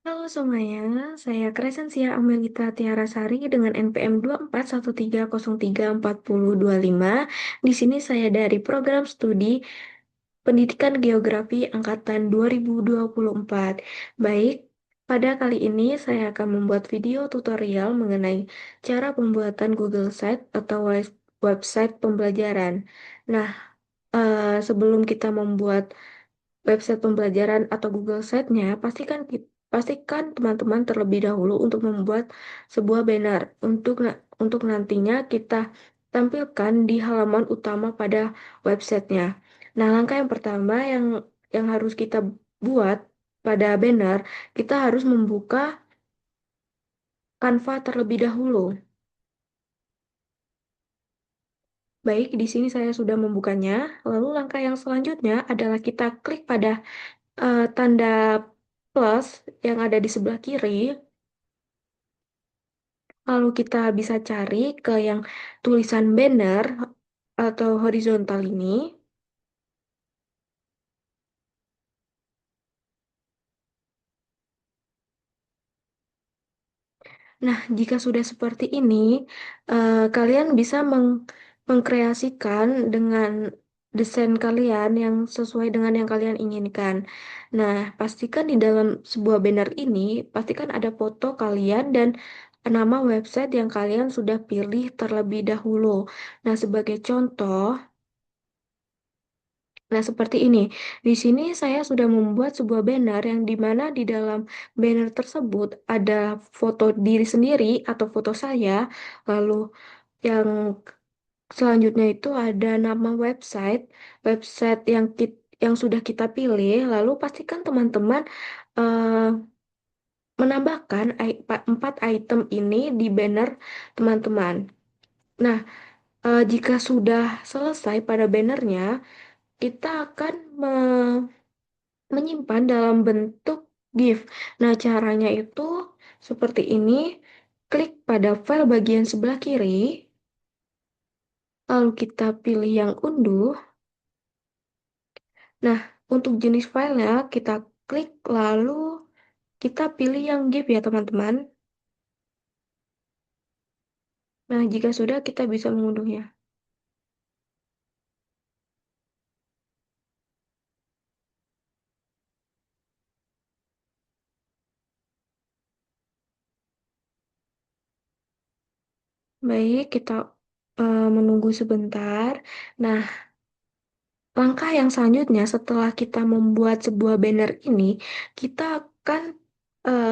Halo semuanya, saya Crescentia Amelita Tiarasari dengan NPM 2413034025. Di sini saya dari program studi Pendidikan Geografi Angkatan 2024. Baik, pada kali ini saya akan membuat video tutorial mengenai cara pembuatan Google Site atau website pembelajaran. Nah, sebelum kita membuat website pembelajaran atau Google Site-nya, pastikan teman-teman terlebih dahulu untuk membuat sebuah banner untuk nantinya kita tampilkan di halaman utama pada websitenya. Nah, langkah yang pertama yang harus kita buat pada banner, kita harus membuka Canva terlebih dahulu. Baik, di sini saya sudah membukanya. Lalu langkah yang selanjutnya adalah kita klik pada tanda plus yang ada di sebelah kiri, lalu kita bisa cari ke yang tulisan banner atau horizontal ini. Nah, jika sudah seperti ini, kalian bisa mengkreasikan dengan desain kalian yang sesuai dengan yang kalian inginkan. Nah, pastikan di dalam sebuah banner ini, pastikan ada foto kalian dan nama website yang kalian sudah pilih terlebih dahulu. Nah, sebagai contoh, nah, seperti ini. Di sini saya sudah membuat sebuah banner yang dimana di dalam banner tersebut ada foto diri sendiri atau foto saya. Lalu yang selanjutnya itu ada nama website yang sudah kita pilih. Lalu pastikan teman-teman eh, menambahkan 4 item ini di banner teman-teman. Nah, jika sudah selesai pada bannernya, kita akan menyimpan dalam bentuk GIF. Nah, caranya itu seperti ini. Klik pada file bagian sebelah kiri, lalu kita pilih yang unduh. Nah, untuk jenis filenya kita klik lalu kita pilih yang GIF ya, teman-teman. Nah, jika sudah kita bisa mengunduhnya. Baik, kita menunggu sebentar. Nah, langkah yang selanjutnya setelah kita membuat sebuah banner ini, kita akan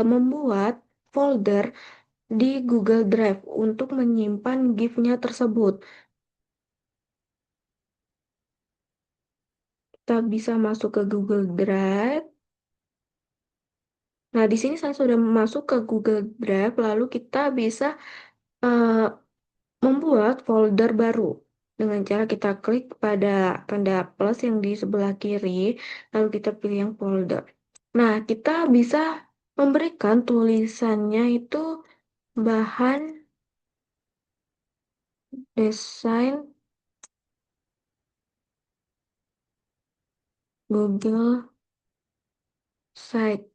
membuat folder di Google Drive untuk menyimpan GIF-nya tersebut. Kita bisa masuk ke Google Drive. Nah, di sini saya sudah masuk ke Google Drive, lalu kita bisa eh, membuat folder baru dengan cara kita klik pada tanda plus yang di sebelah kiri, lalu kita pilih yang folder. Nah, kita bisa memberikan tulisannya itu bahan desain Google Site.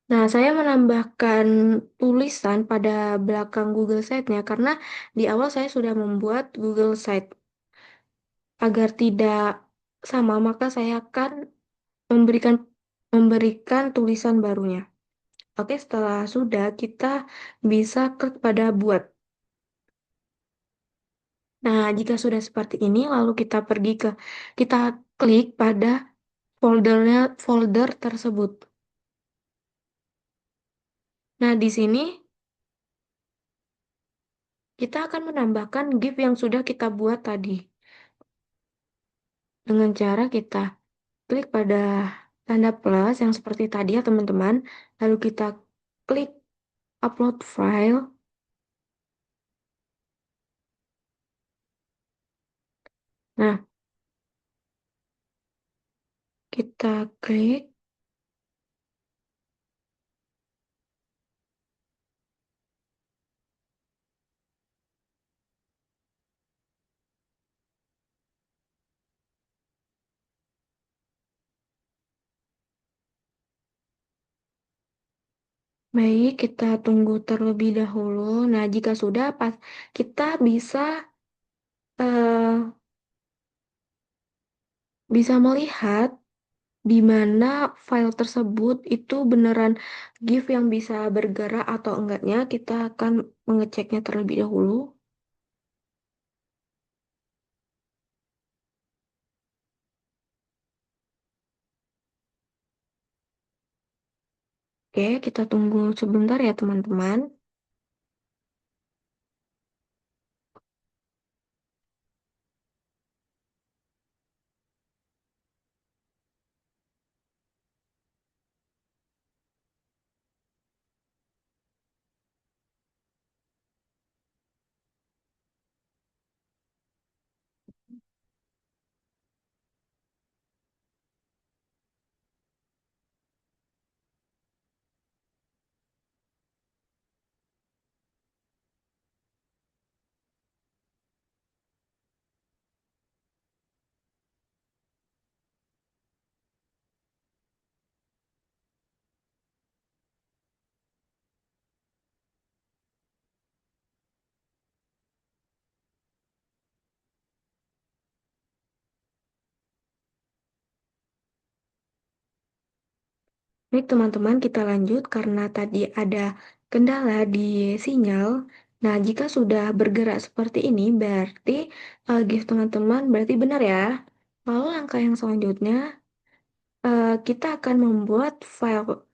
Nah, saya menambahkan tulisan pada belakang Google Site-nya karena di awal saya sudah membuat Google Site. Agar tidak sama, maka saya akan memberikan memberikan tulisan barunya. Oke, setelah sudah kita bisa klik pada buat. Nah, jika sudah seperti ini, lalu kita klik pada folder tersebut. Nah, di sini kita akan menambahkan GIF yang sudah kita buat tadi. Dengan cara kita klik pada tanda plus yang seperti tadi ya teman-teman. Lalu kita klik upload file. Nah, kita klik. Baik, kita tunggu terlebih dahulu. Nah, jika sudah, pas kita eh, bisa melihat di mana file tersebut itu beneran GIF yang bisa bergerak atau enggaknya. Kita akan mengeceknya terlebih dahulu. Oke, kita tunggu sebentar ya, teman-teman. Baik, teman-teman, kita lanjut karena tadi ada kendala di sinyal. Nah, jika sudah bergerak seperti ini, berarti GIF teman-teman berarti benar ya. Lalu langkah yang selanjutnya, kita akan membuat file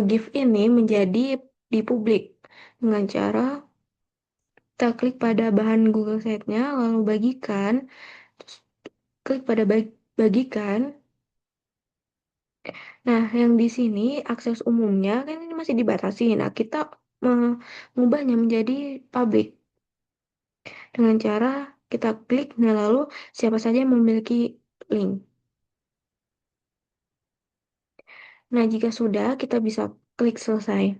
GIF ini menjadi di publik dengan cara kita klik pada bahan Google Sheet-nya, lalu bagikan, terus klik pada bagikan. Nah, yang di sini akses umumnya kan ini masih dibatasi. Nah, kita mengubahnya menjadi publik dengan cara kita klik, nah lalu siapa saja yang memiliki link. Nah, jika sudah, kita bisa klik selesai.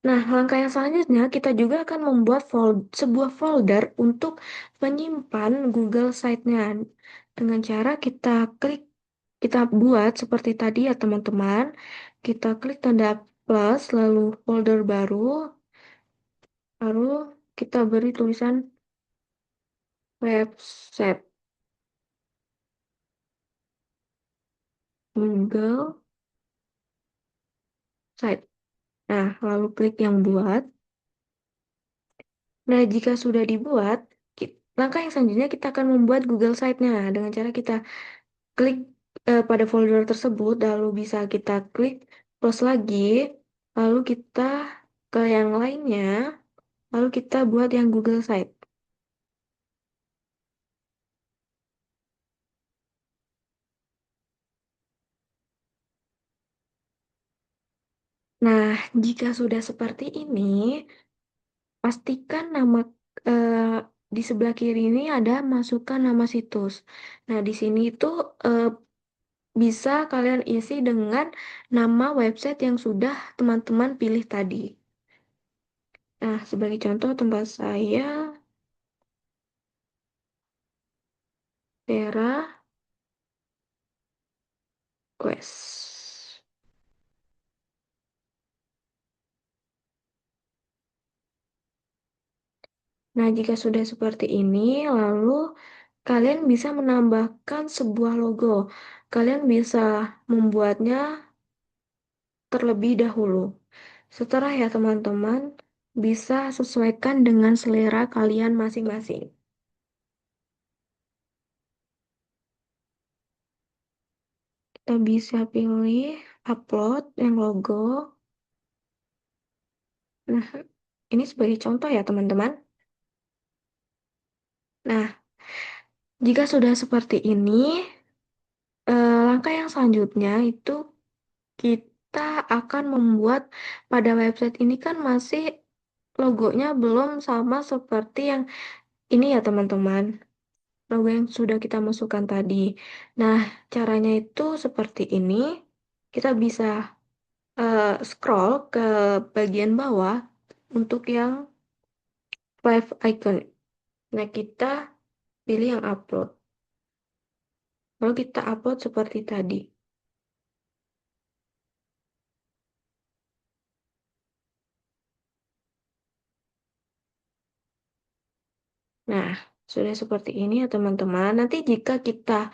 Nah, langkah yang selanjutnya kita juga akan membuat sebuah folder untuk menyimpan Google Site-nya. Dengan cara kita buat seperti tadi ya teman-teman. Kita klik tanda plus, lalu folder baru, lalu kita beri tulisan website Google Site. Nah, lalu klik yang buat. Nah, jika sudah dibuat, langkah yang selanjutnya kita akan membuat Google Site-nya dengan cara kita klik pada folder tersebut, lalu bisa kita klik close lagi, lalu kita ke yang lainnya, lalu kita buat yang Google Site. Nah, jika sudah seperti ini, pastikan eh, di sebelah kiri ini ada masukkan nama situs. Nah, di sini itu eh, bisa kalian isi dengan nama website yang sudah teman-teman pilih tadi. Nah, sebagai contoh tempat saya, Vera Quest. Nah, jika sudah seperti ini, lalu kalian bisa menambahkan sebuah logo. Kalian bisa membuatnya terlebih dahulu. Setelah ya teman-teman, bisa sesuaikan dengan selera kalian masing-masing. Kita bisa pilih upload yang logo. Nah, ini sebagai contoh ya teman-teman. Nah, jika sudah seperti ini, langkah yang selanjutnya itu kita akan membuat pada website ini kan masih logonya belum sama seperti yang ini ya teman-teman. Logo yang sudah kita masukkan tadi. Nah, caranya itu seperti ini. Kita bisa scroll ke bagian bawah untuk yang five icon. Nah, kita pilih yang upload. Lalu kita upload seperti tadi. Nah, sudah seperti ini ya teman-teman. Nanti jika kita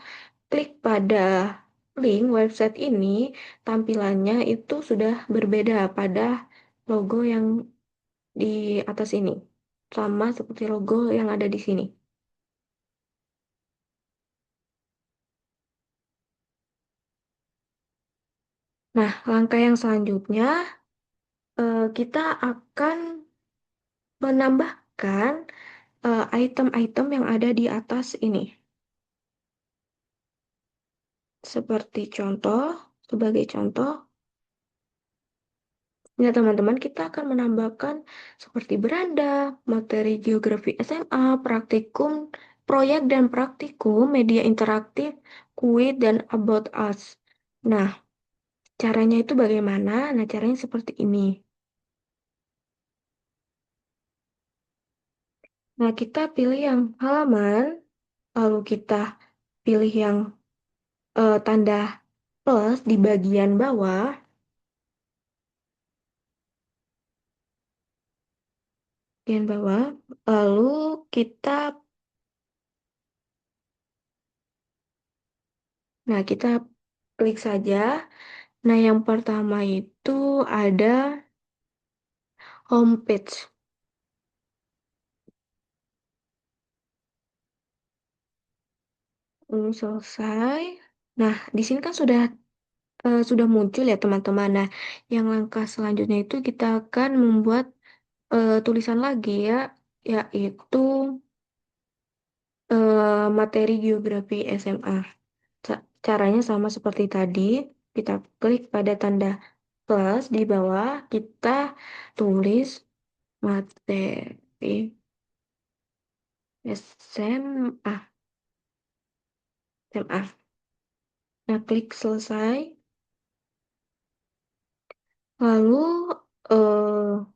klik pada link website ini, tampilannya itu sudah berbeda pada logo yang di atas ini. Sama seperti logo yang ada di sini. Nah, langkah yang selanjutnya, kita akan menambahkan item-item yang ada di atas ini. Seperti contoh, sebagai contoh, ya teman-teman, kita akan menambahkan seperti beranda, materi geografi SMA, praktikum, proyek dan praktikum, media interaktif, kuis, dan about us. Nah, caranya itu bagaimana? Nah, caranya seperti ini. Nah, kita pilih yang halaman, lalu kita pilih yang tanda plus di bagian bawah, bagian bawah, lalu kita, nah kita klik saja. Nah, yang pertama itu ada homepage. Selesai. Nah, di sini kan sudah muncul ya teman-teman. Nah, yang langkah selanjutnya itu kita akan membuat tulisan lagi ya, yaitu materi geografi SMA. Caranya sama seperti tadi. Kita klik pada tanda plus di bawah, kita tulis materi SMA. SMA. Nah, klik selesai. Lalu, eh,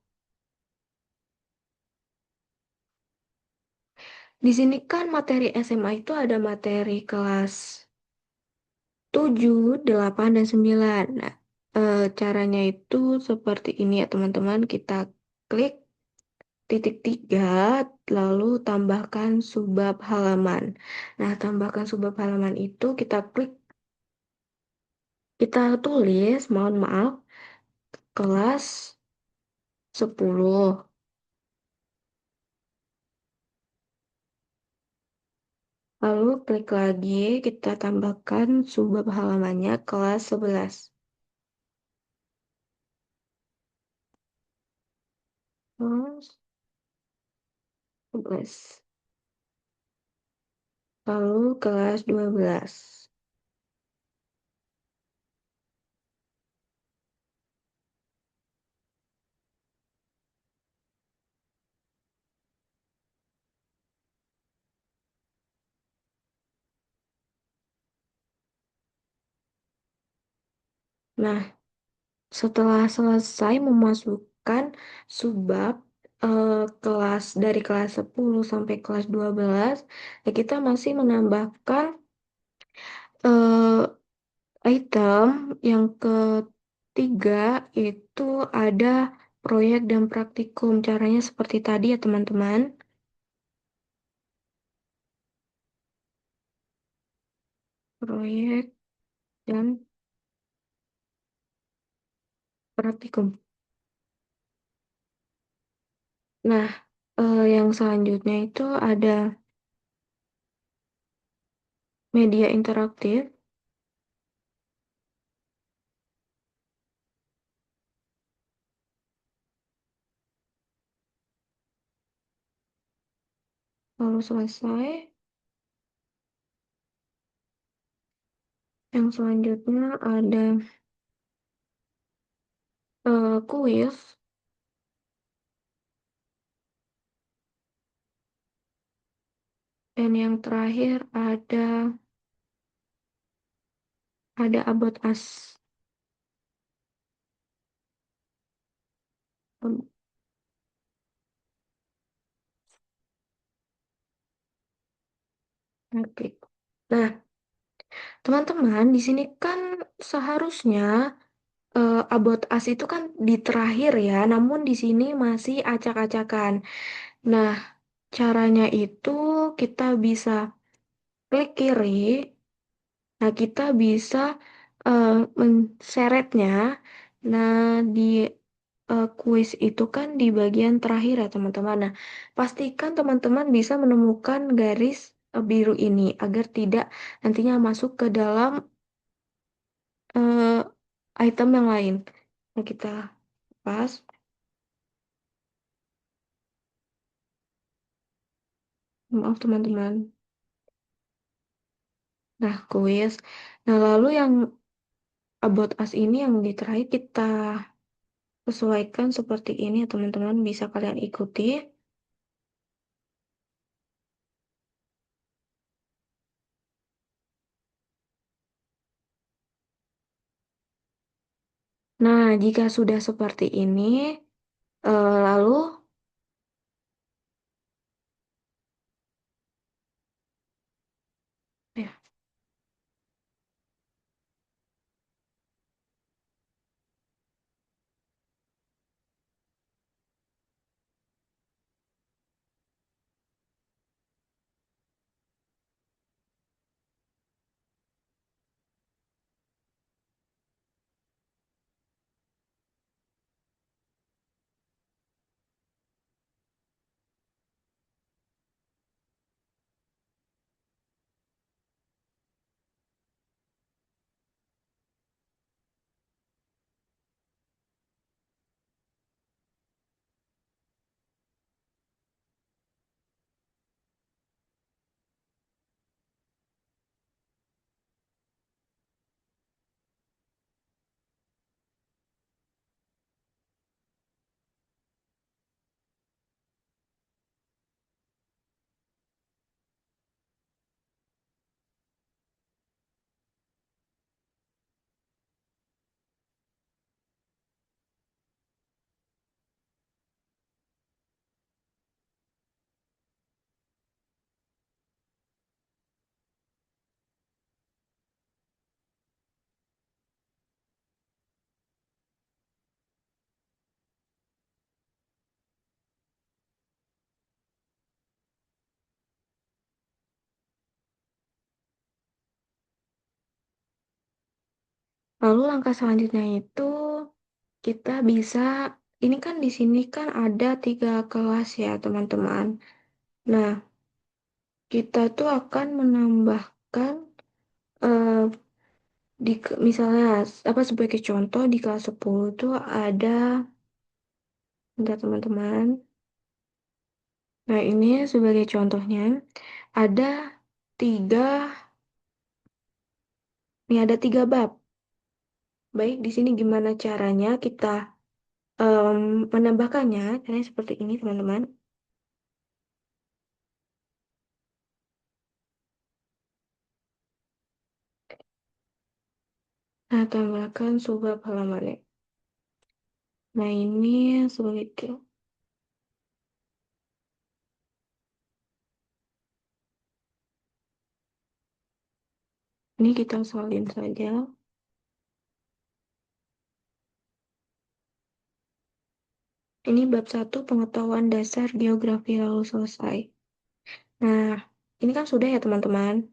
di sini kan materi SMA itu ada materi kelas 7, 8, dan 9. Nah, caranya itu seperti ini ya teman-teman. Kita klik titik 3, lalu tambahkan subbab halaman. Nah, tambahkan subbab halaman itu kita klik, kita tulis, mohon maaf, kelas 10. Lalu klik lagi, kita tambahkan subbab halamannya kelas 11. Kelas 11. Lalu kelas 12. Nah, setelah selesai memasukkan subbab kelas dari kelas 10 sampai kelas 12, ya kita masih menambahkan item yang ketiga itu ada proyek dan praktikum. Caranya seperti tadi ya teman-teman. Proyek dan praktikum. Nah, yang selanjutnya itu ada media interaktif. Lalu selesai. Yang selanjutnya ada kuis. Dan yang terakhir ada about us. Oke. Nah, teman-teman, di sini kan seharusnya about us itu kan di terakhir ya, namun di sini masih acak-acakan. Nah, Caranya itu kita bisa klik kiri. Nah, kita bisa eh, menseretnya. Nah, di kuis itu kan di bagian terakhir ya, teman-teman. Nah, pastikan teman-teman bisa menemukan garis biru ini agar tidak nantinya masuk ke dalam eh, item yang lain. Nah, kita pas. Maaf, teman-teman. Nah, kuis. Nah, lalu yang about us ini yang di terakhir kita sesuaikan seperti ini ya, teman-teman. Bisa kalian ikuti. Nah, jika sudah seperti ini, lalu ya, lalu langkah selanjutnya itu kita bisa, ini kan di sini kan ada 3 kelas ya, teman-teman. Nah, kita tuh akan menambahkan eh, misalnya apa sebagai contoh di kelas 10 tuh ada, bentar teman-teman. Nah, ini sebagai contohnya ada tiga, nih ada 3 bab. Baik, di sini gimana caranya kita em, menambahkannya? Caranya seperti ini, teman-teman. Nah, tambahkan subbab halamannya. Nah, ini sebagai ini kita salin saja. Ini bab 1 pengetahuan dasar geografi lalu selesai. Nah, ini kan sudah ya teman-teman.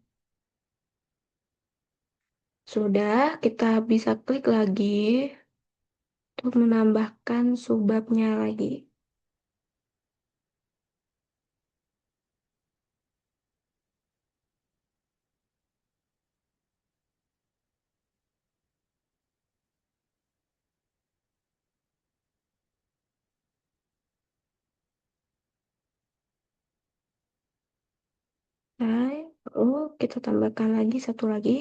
Sudah, kita bisa klik lagi untuk menambahkan subbabnya lagi. Nah, oh kita tambahkan lagi satu lagi.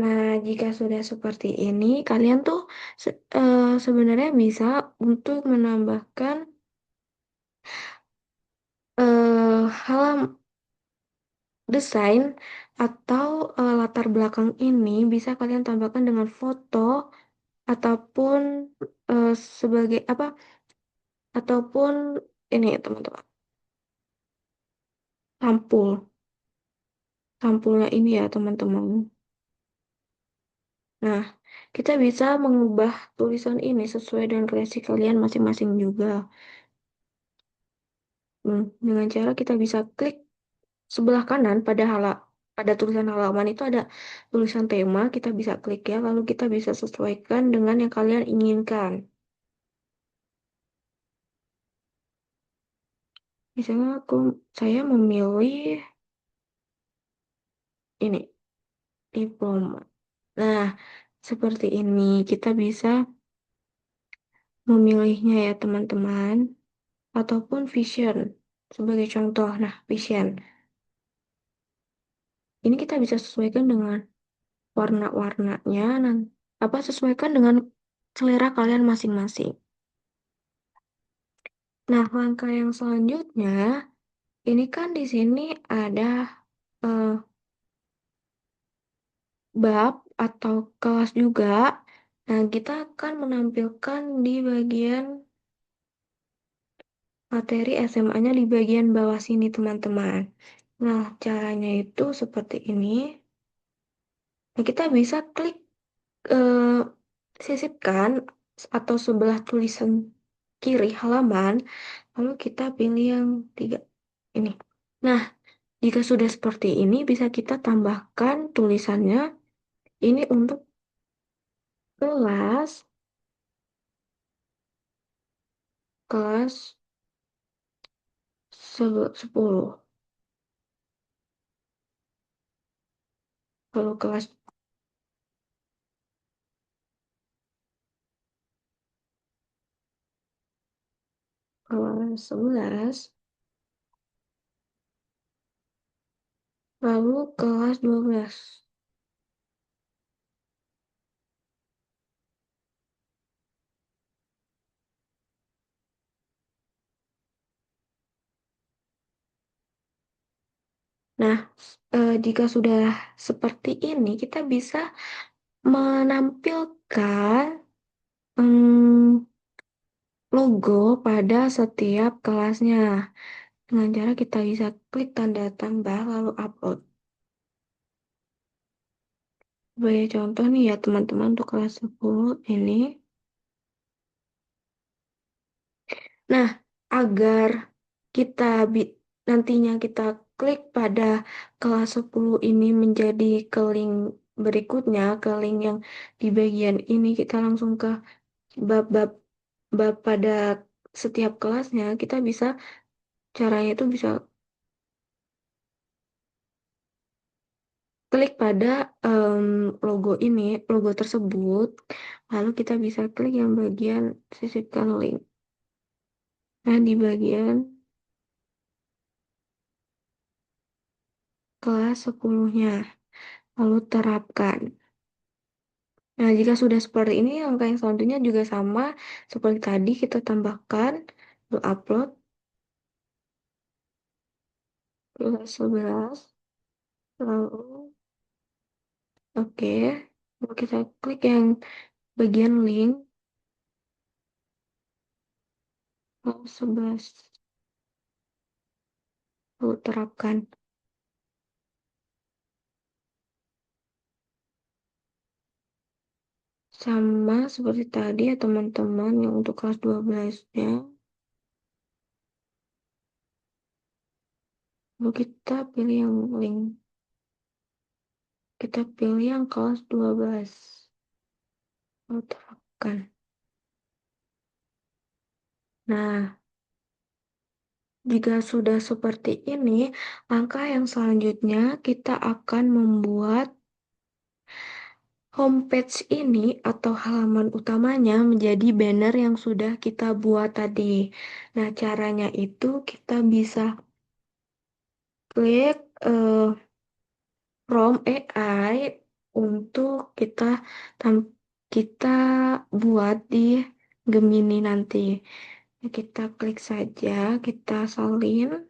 Nah, jika sudah seperti ini, kalian tuh sebenarnya bisa untuk menambahkan halaman desain atau latar belakang ini bisa kalian tambahkan dengan foto ataupun sebagai apa ataupun ini teman-teman, sampulnya ini ya teman-teman. Nah, kita bisa mengubah tulisan ini sesuai dengan kreasi kalian masing-masing juga. Dengan cara kita bisa klik sebelah kanan pada tulisan halaman itu ada tulisan tema, kita bisa klik ya, lalu kita bisa sesuaikan dengan yang kalian inginkan. Misalnya saya memilih ini diploma. Nah, seperti ini kita bisa memilihnya ya teman-teman, ataupun vision sebagai contoh. Nah, vision ini kita bisa sesuaikan dengan warna-warnanya, sesuaikan dengan selera kalian masing-masing. Nah, langkah yang selanjutnya, ini kan di sini ada eh, bab atau kelas juga. Nah, kita akan menampilkan di bagian materi SMA-nya di bagian bawah sini, teman-teman. Nah, caranya itu seperti ini. Nah, kita bisa klik eh, sisipkan atau sebelah tulisan kiri halaman, lalu kita pilih yang tiga ini. Nah, jika sudah seperti ini, bisa kita tambahkan tulisannya ini untuk kelas kelas 10. Kalau kelas 11, lalu kelas 12. Nah, jika sudah seperti ini, kita bisa menampilkan logo pada setiap kelasnya. Dengan cara kita bisa klik tanda tambah lalu upload. Sebagai contoh nih ya teman-teman untuk kelas 10 ini. Nah, agar kita nantinya kita klik pada kelas 10 ini menjadi ke link berikutnya, ke link yang di bagian ini, kita langsung ke bab-bab pada setiap kelasnya. Kita bisa, caranya itu bisa klik pada logo ini, logo tersebut, lalu kita bisa klik yang bagian sisipkan link. Nah, di bagian kelas 10-nya, lalu terapkan. Nah, jika sudah seperti ini, langkah yang selanjutnya juga sama seperti tadi, kita tambahkan, lalu upload, kelas 11, lalu oke, lalu kita klik yang bagian link, lalu 11, lalu terapkan. Sama seperti tadi ya teman-teman, yang untuk kelas 12-nya. Lalu kita pilih yang link. Kita pilih yang kelas 12. Lalu terapkan. Nah, jika sudah seperti ini, langkah yang selanjutnya kita akan membuat homepage ini atau halaman utamanya menjadi banner yang sudah kita buat tadi. Nah, caranya itu kita bisa klik from AI untuk kita buat di Gemini nanti. Kita klik saja, kita salin.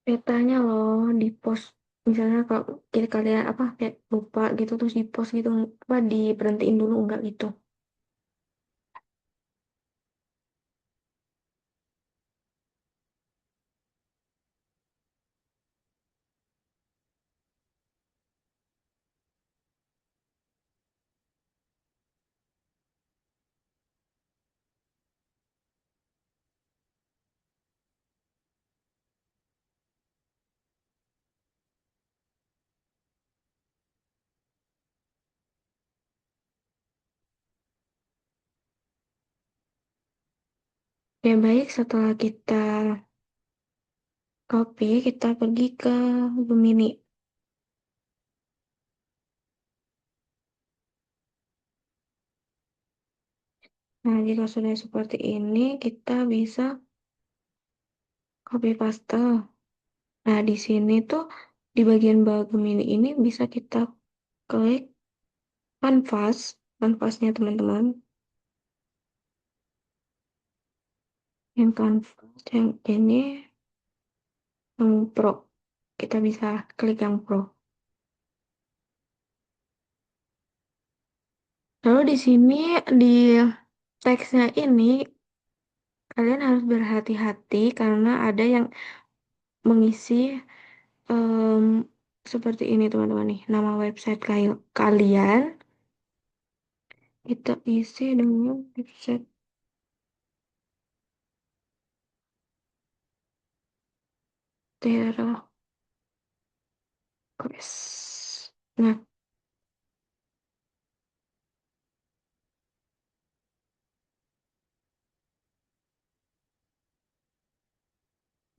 petanya loh di post. Misalnya kalau kita kalian apa kayak lupa gitu terus di post gitu apa diberhentiin dulu enggak gitu. Ya baik, setelah kita copy, kita pergi ke Gemini. Nah, jika sudah seperti ini, kita bisa copy paste. Nah, di sini tuh di bagian bawah Gemini ini bisa kita klik kanvas, kanvasnya teman-teman. Yang kanvas yang ini yang Pro. Kita bisa klik yang Pro. Lalu di sini di teksnya ini kalian harus berhati-hati karena ada yang mengisi em, seperti ini teman-teman nih. Nama website kalian kita isi dengan website Tera Quest.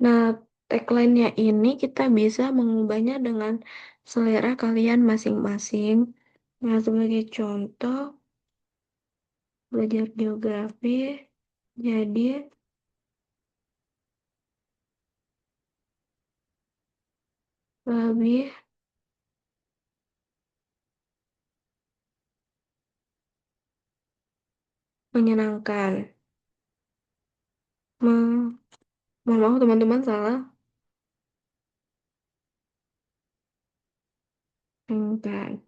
Nah, tagline-nya ini kita bisa mengubahnya dengan selera kalian masing-masing. Nah, sebagai contoh, belajar geografi, jadi lebih menyenangkan. Ma- Mohon maaf teman-teman salah. Menyenangkan.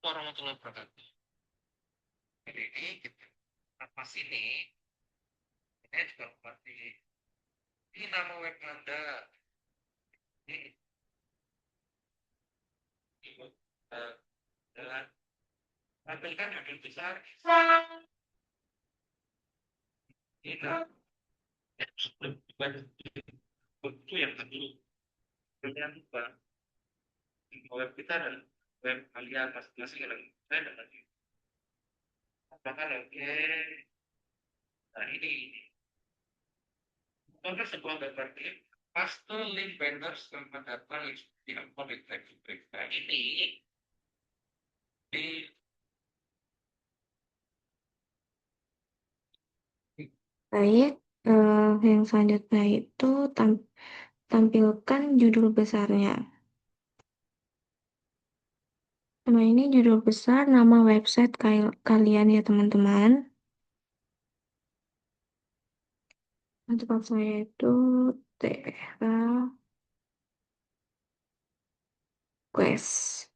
Warahmatullahi wabarakatuh. Jadi ini kita pas ini juga seperti ini nama web Anda. Ini dengan tampilkan judul besar. Ini buku yang tadi dengan web kita dan web kalian masing-masing yang saya dan lagi. Apakah oke? Nah ini contoh sebuah gambar klip Pastor link banner selamat datang di Politeknik. Nah ini di Baik, yang selanjutnya itu tampilkan judul besarnya. Nah, ini judul besar nama website kalian ya teman-teman. Nah, tempat saya itu TH Quest.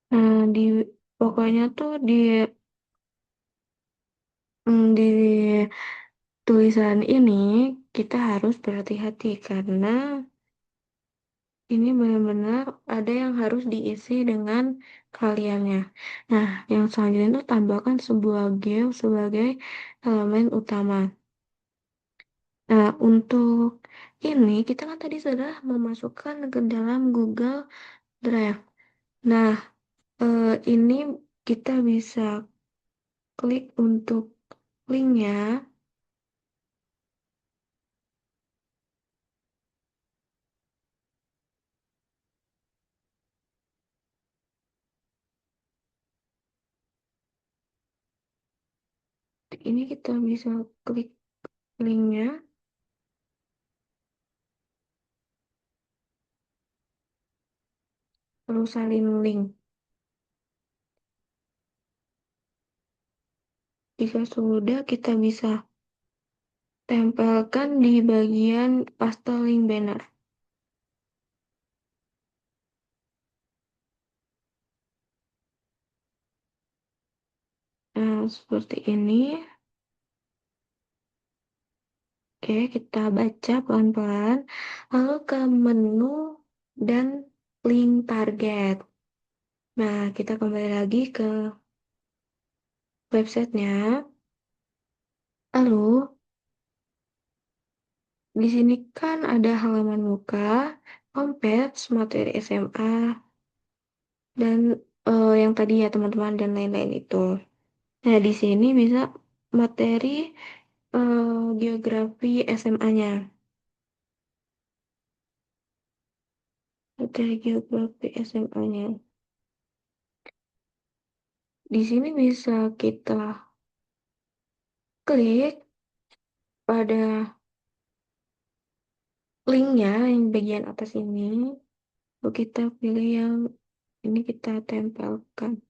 Nah, pokoknya tuh di tulisan ini kita harus berhati-hati karena ini benar-benar ada yang harus diisi dengan kaliannya. Nah, yang selanjutnya itu tambahkan sebuah geo sebagai elemen utama. Nah, untuk ini kita kan tadi sudah memasukkan ke dalam Google Drive. Nah, ini kita bisa klik untuk linknya. Ini kita bisa klik linknya, lalu salin link. Jika sudah, kita bisa tempelkan di bagian paste link banner. Nah, seperti ini. Oke, kita baca pelan-pelan. Lalu ke menu dan link target. Nah, kita kembali lagi ke websitenya. Lalu, di sini kan ada halaman muka, homepage, materi SMA, dan yang tadi ya teman-teman dan lain-lain itu. Nah, di sini bisa materi geografi SMA-nya. Materi geografi SMA-nya. Di sini bisa kita klik pada linknya yang bagian atas ini. Lalu kita pilih yang ini kita tempelkan.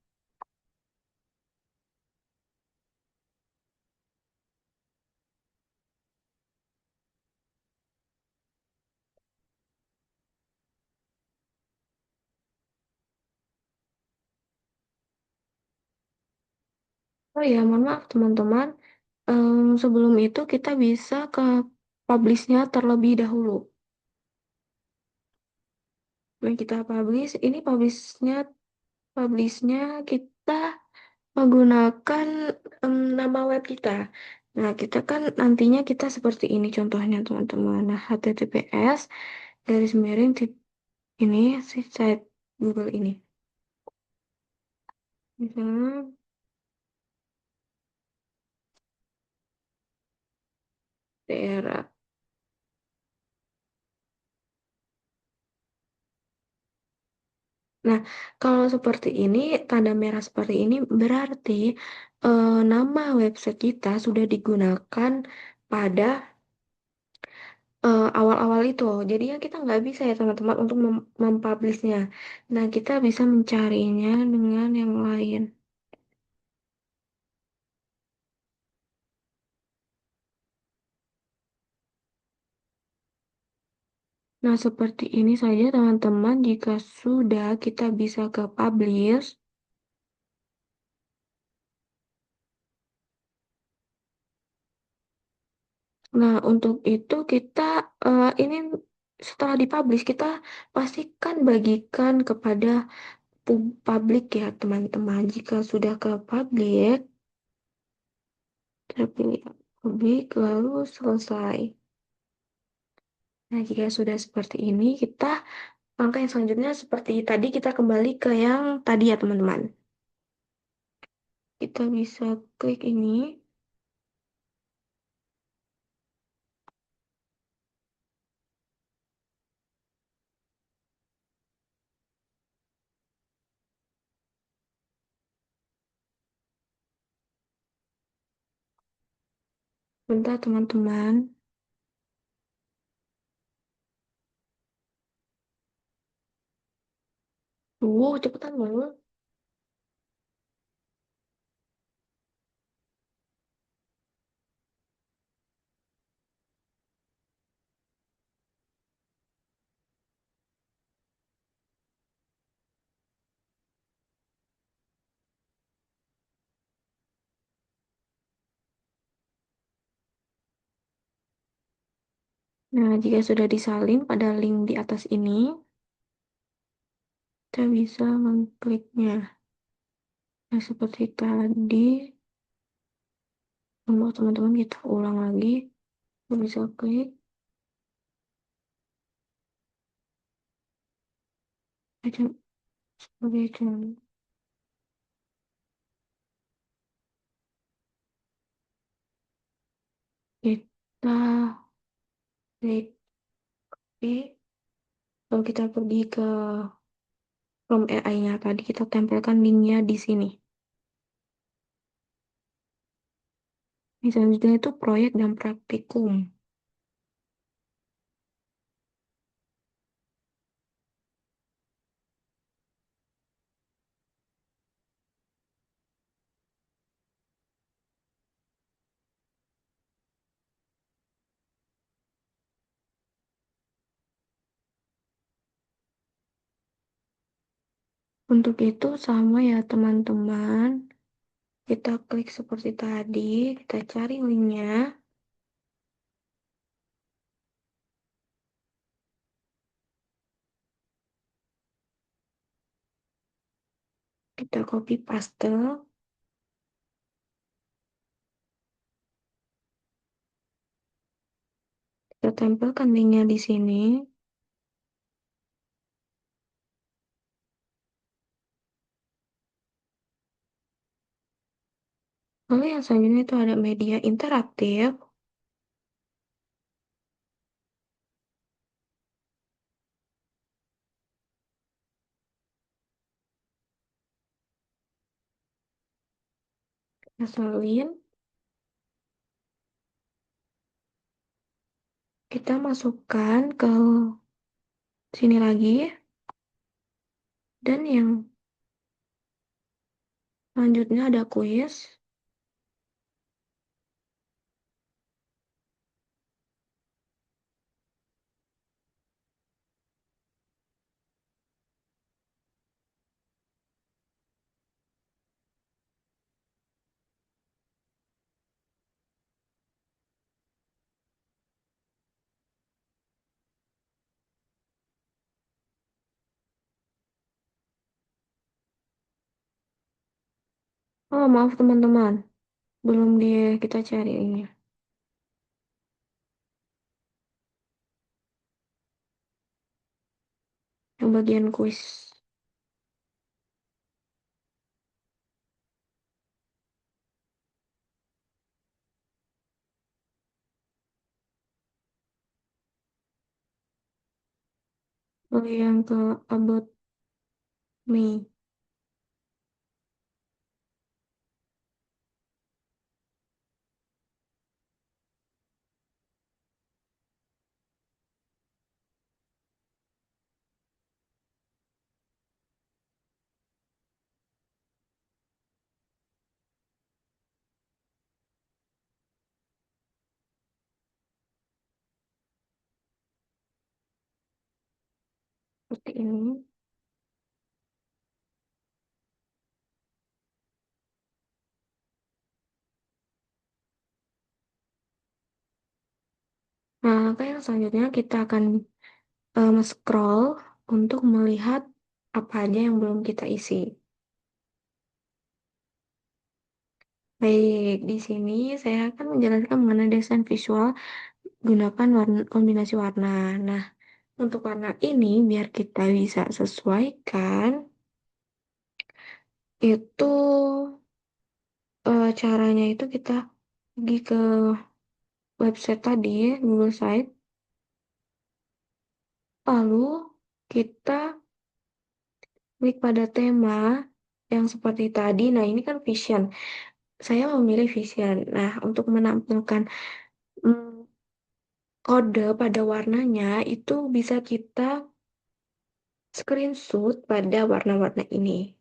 Oh ya, mohon maaf teman-teman. Sebelum itu kita bisa ke publish-nya terlebih dahulu. Nah, kita publish. Ini publish-nya kita menggunakan nama web kita. Nah, kita kan nantinya kita seperti ini contohnya teman-teman. Nah, HTTPS garis miring ini si site Google ini. Misalnya daerah. Nah, kalau seperti ini, tanda merah seperti ini berarti nama website kita sudah digunakan pada awal-awal itu. Jadinya kita nggak bisa ya teman-teman untuk mempublishnya. Nah, kita bisa mencarinya dengan yang lain. Nah, seperti ini saja teman-teman. Jika sudah, kita bisa ke publish. Nah, untuk itu kita ini setelah dipublish, kita pastikan bagikan kepada publik ya teman-teman. Jika sudah ke publik, kita pilih publik lalu selesai. Nah, jika sudah seperti ini, langkah yang selanjutnya seperti tadi kita kembali ke yang tadi ya teman-teman. Kita bisa klik ini. Bentar teman-teman. Cepetan dong. Nah, jika sudah disalin pada link di atas ini, kita bisa mengkliknya. Nah, seperti tadi, untuk teman-teman kita ulang lagi. Kita bisa klik. Aja sebagai contoh. Kita klik OK. Kalau kita pergi ke Chrome AI-nya tadi, kita tempelkan linknya di sini. Ini selanjutnya itu proyek dan praktikum. Untuk itu sama ya teman-teman. Kita klik seperti tadi, kita cari linknya, kita copy paste, kita tempelkan linknya di sini. Lalu yang selanjutnya itu ada media interaktif. Kita salin, kita masukkan ke sini lagi, dan yang selanjutnya ada kuis. Oh, maaf teman-teman, belum kita cari ini. Yang bagian kuis. Oh, yang ke about me. Seperti ini. Nah, langkah yang selanjutnya kita akan scroll untuk melihat apa aja yang belum kita isi. Baik, di sini saya akan menjelaskan mengenai desain visual gunakan warna, kombinasi warna. Nah, untuk warna ini biar kita bisa sesuaikan itu Caranya itu kita pergi ke website tadi, Google Site, lalu kita klik pada tema yang seperti tadi. Nah, ini kan vision. Saya memilih vision. Nah, untuk menampilkan mm, kode pada warnanya itu bisa kita screenshot pada warna-warna ini.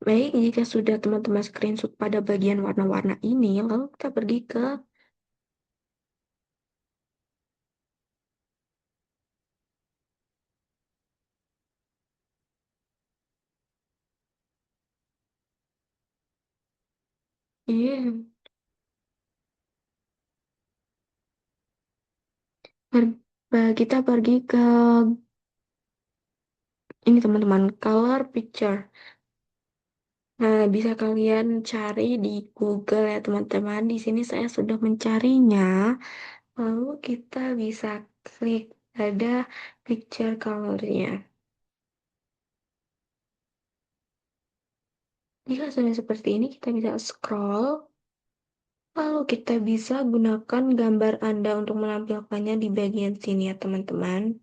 Baik, jika sudah teman-teman screenshot pada bagian warna-warna ini, lalu kita pergi ke iya, kita pergi ke ini teman-teman, color picture. Nah, bisa kalian cari di Google ya teman-teman. Di sini saya sudah mencarinya. Lalu kita bisa klik pada picture color-nya. Jika sudah seperti ini, kita bisa scroll. Lalu kita bisa gunakan gambar Anda untuk menampilkannya di bagian sini ya teman-teman.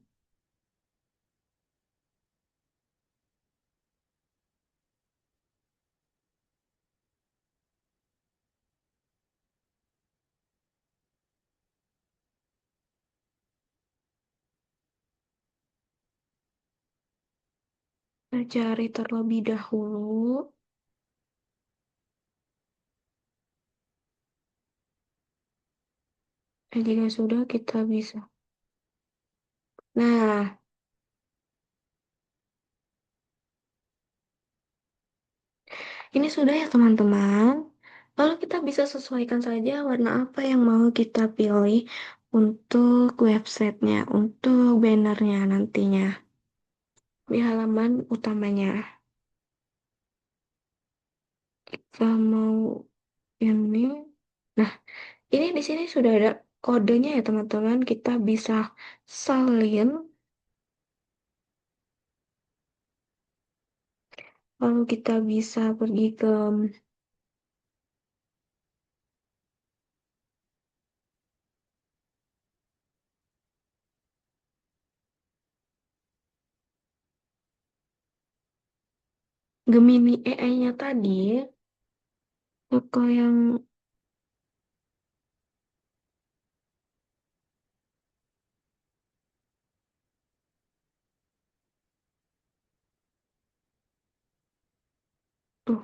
Kita cari terlebih dahulu. Jika sudah, kita bisa. Nah, ini sudah ya teman-teman. Lalu kita bisa sesuaikan saja warna apa yang mau kita pilih untuk websitenya, untuk bannernya nantinya di halaman utamanya. Kita mau ini. Nah, ini di sini sudah ada kodenya ya teman-teman. Kita bisa salin, lalu kita bisa pergi ke Gemini AI-nya tadi, toko yang tuh.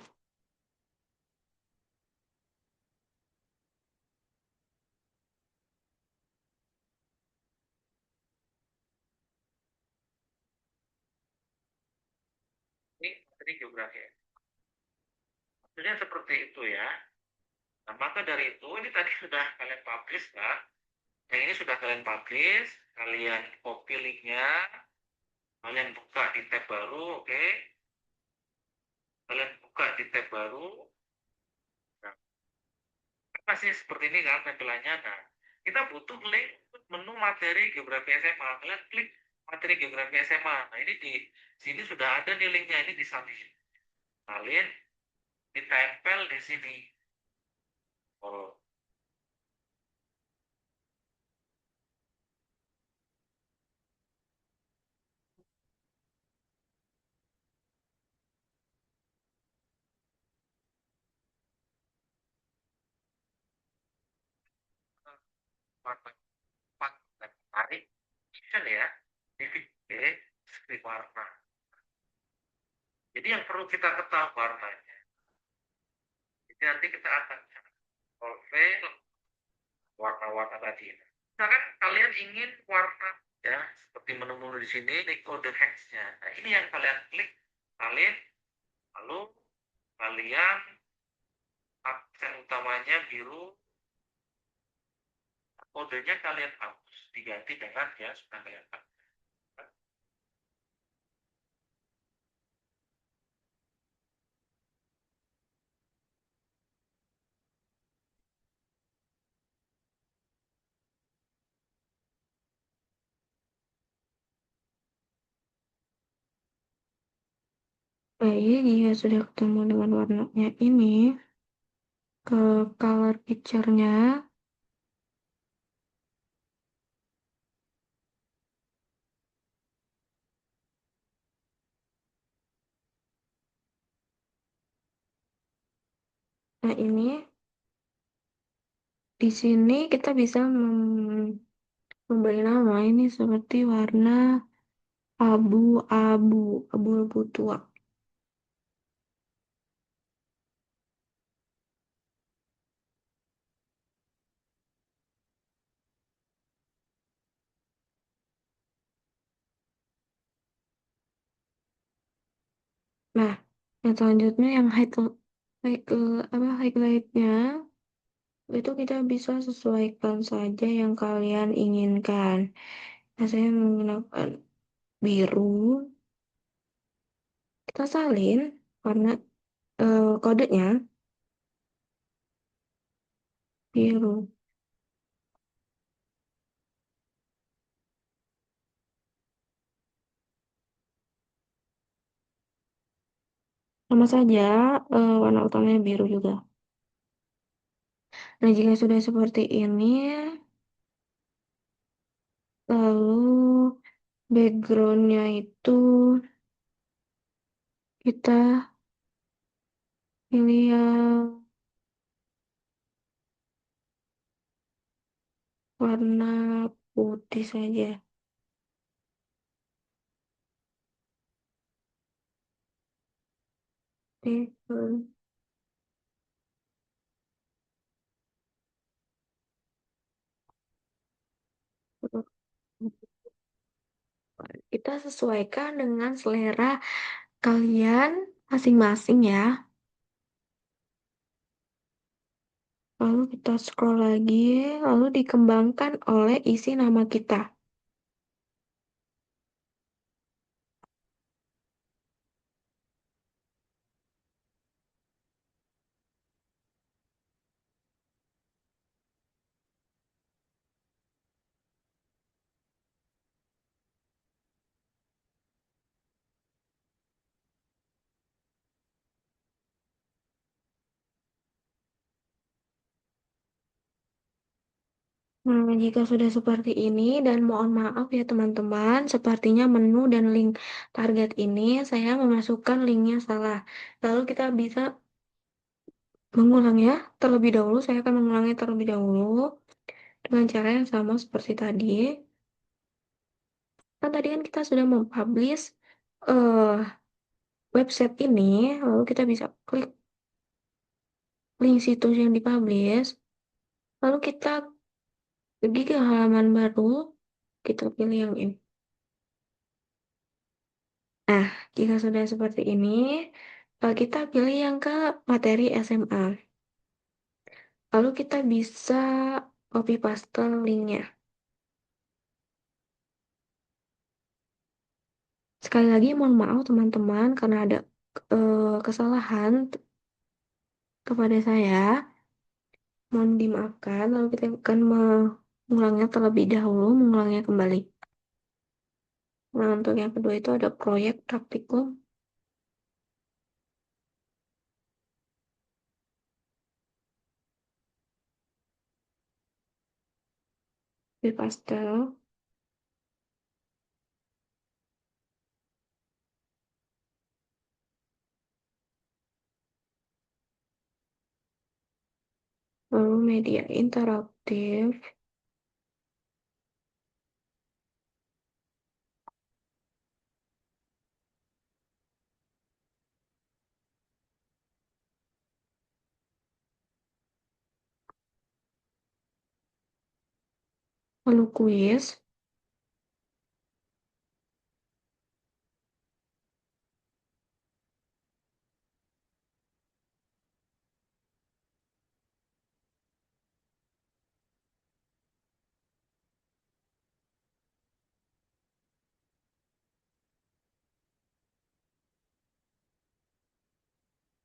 Ini materi geografi. Maksudnya seperti itu ya. Nah, maka dari itu ini tadi sudah kalian publish kan? Yang ini sudah kalian publish, kalian copy linknya, kalian buka di tab baru, oke? Kalian buka di tab baru, nah, masih seperti ini kan tampilannya. Nah, kita butuh link menu materi geografi SMA. Kalian klik materi geografi SMA. Nah, ini di sini sudah ada nih linknya, ini disalin. Kalian ditempel di sini. Oh, warna empat dan tarik, bisa ya, divide script warna. Jadi yang perlu kita ketahui warnanya. Jadi nanti kita akan solve warna-warna tadi. Misalkan kalian ingin warna ya seperti menu-menu di sini, ini kode hexnya. Nah, ini yang kalian klik, kalian lalu kalian aksen utamanya biru, kodenya kalian hapus, diganti dengan ya sudah kelihatan. Baik, jika sudah ketemu dengan warnanya ini, ke color picture-nya, nah ini di sini kita bisa memberi nama ini seperti warna abu-abu, abu-abu tua. Nah, yang selanjutnya yang highlightnya itu kita bisa sesuaikan saja yang kalian inginkan. Nah, saya menggunakan biru. Kita salin karena kodenya biru. Sama saja warna utamanya biru juga. Nah, jika sudah seperti ini, lalu backgroundnya itu kita pilih yang warna putih saja. Background. Kita sesuaikan dengan selera kalian masing-masing ya. Lalu kita scroll lagi, lalu dikembangkan oleh isi nama kita. Nah, jika sudah seperti ini, dan mohon maaf ya teman-teman, sepertinya menu dan link target ini saya memasukkan linknya salah. Lalu kita bisa mengulang ya, terlebih dahulu. Saya akan mengulangnya terlebih dahulu dengan cara yang sama seperti tadi. Kan tadi kan kita sudah mempublish eh website ini, lalu kita bisa klik link situs yang dipublish, lalu kita pergi ke halaman baru, kita pilih yang ini. Nah, jika sudah seperti ini, kita pilih yang ke materi SMA. Lalu kita bisa copy paste linknya. Sekali lagi mohon maaf teman-teman karena ada kesalahan kepada saya. Mohon dimaafkan. Lalu kita akan mengulangnya terlebih dahulu, mengulangnya kembali. Nah, untuk yang kedua itu ada proyek praktikum di pastel, lalu media interaktif, lalu kuis,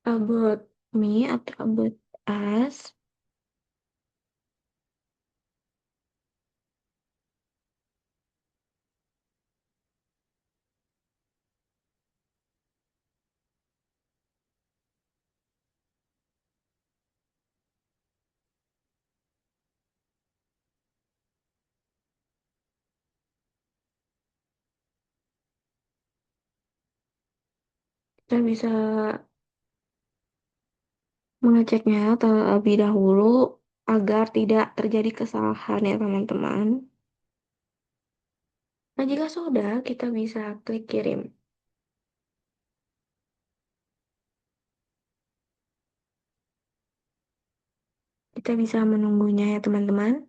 About me atau about us. Kita bisa mengeceknya terlebih dahulu agar tidak terjadi kesalahan ya teman-teman. Nah, jika sudah, kita bisa klik kirim. Kita bisa menunggunya ya teman-teman.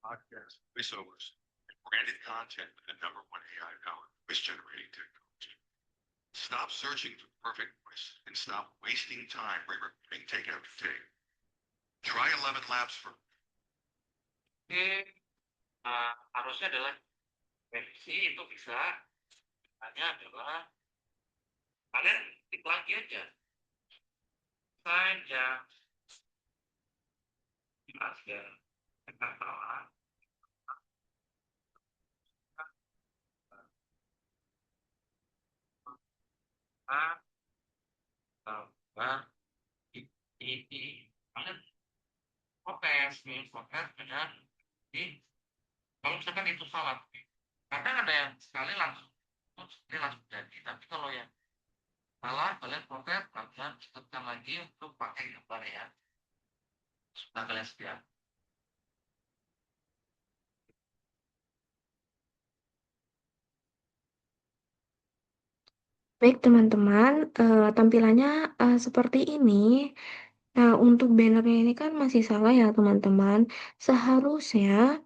Podcast, voiceovers, and branded content with the #1 AI-powered voice generating technology. Stop searching for the perfect voice and stop wasting time recording take after take. Try 11 Labs for Oke, harusnya adalah versi itu bisa. Hanya adalah kalian klik lagi aja. Saja aja. Katakanlah. Tambah ini kalian protes nih protes dengan di kalau misalkan itu salah kadang ada yang sekali langsung ini langsung jadi tapi kalau yang salah kalian protes kalian ceketkan lagi untuk pakai gambar ya sudah kalian sedia. Baik teman-teman, tampilannya seperti ini. Nah, untuk bannernya ini kan masih salah ya teman-teman. Seharusnya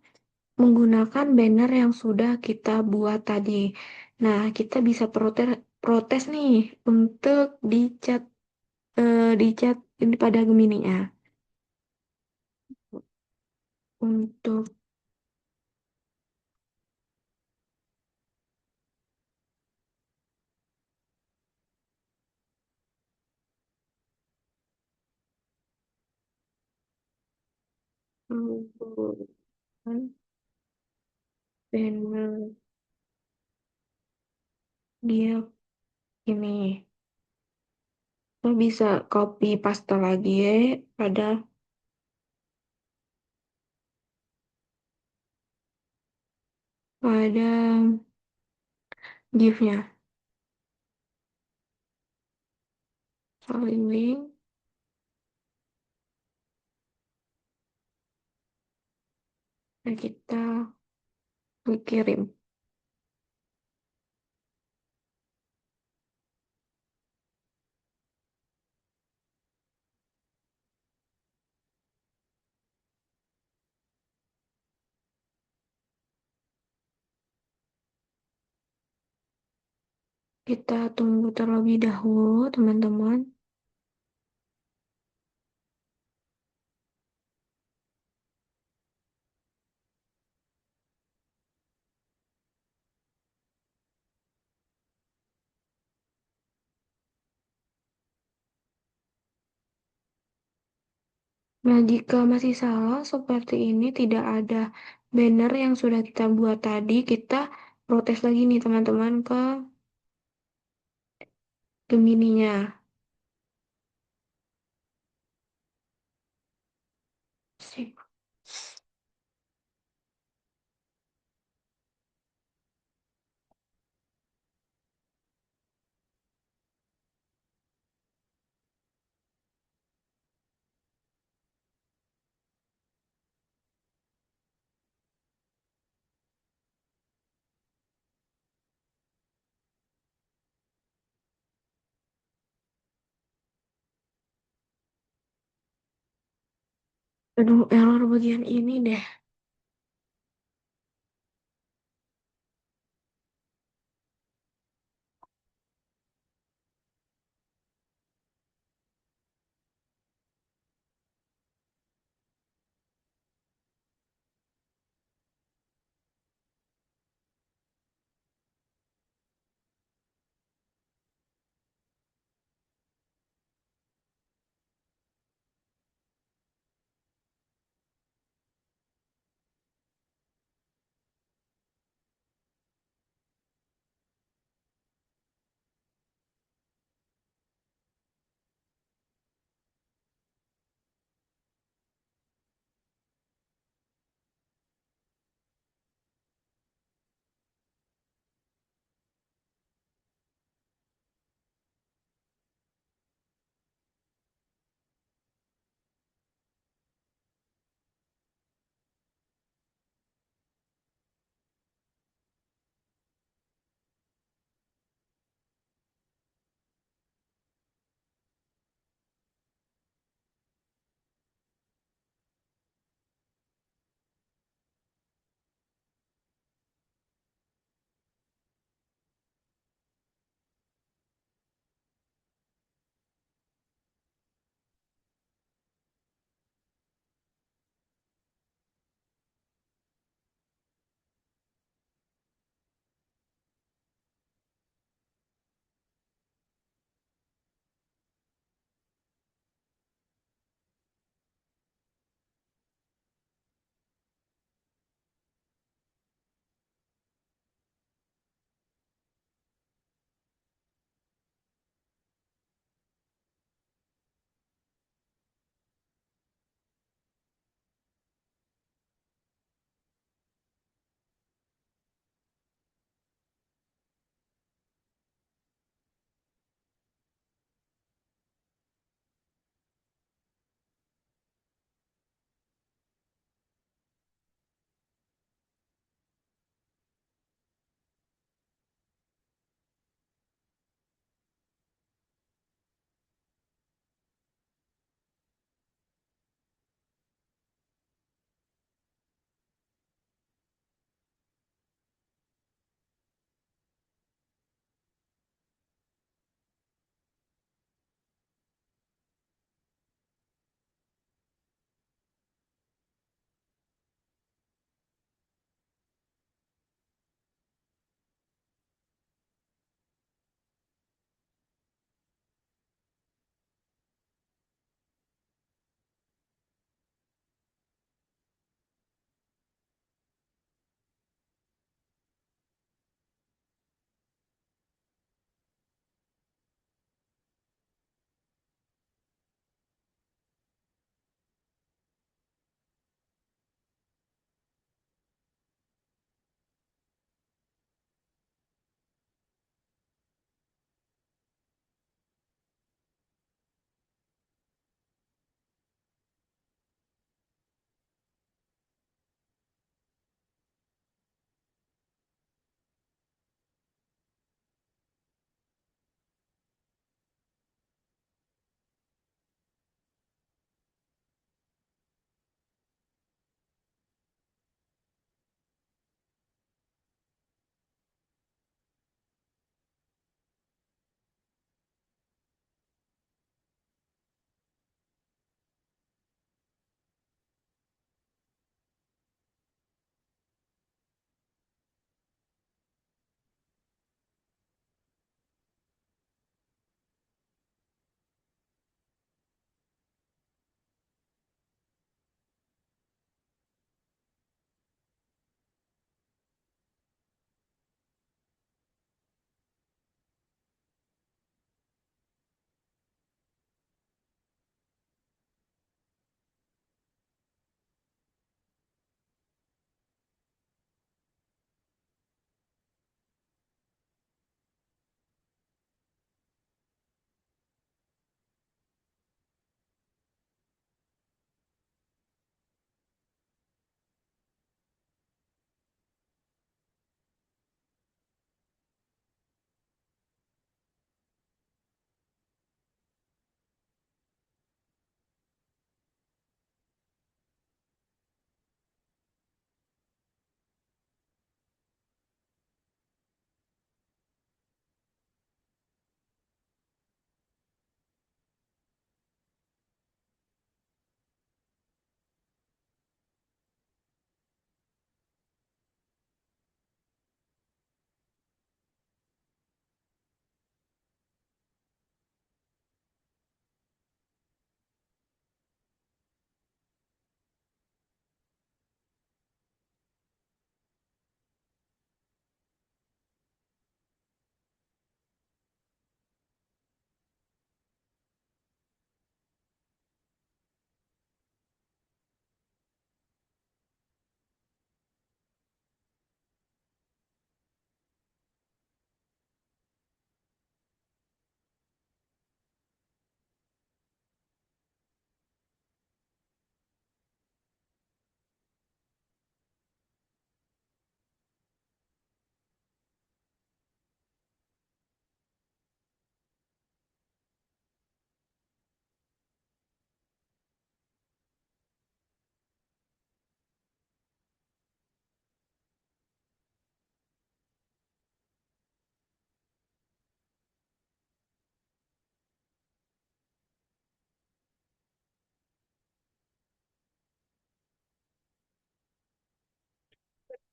menggunakan banner yang sudah kita buat tadi. Nah, kita bisa protes nih untuk dicat ini pada Gemini-nya. Untuk menggunakan banner dia ini. Kita bisa copy paste lagi ya pada GIF-nya. Paling link, dan kita klik kirim. Kita tunggu terlebih dahulu, teman-teman. Nah, jika masih salah seperti ini, tidak ada banner yang sudah kita buat tadi, kita protes lagi nih teman-teman ke Gemininya. Sip. Aduh, error bagian ini deh.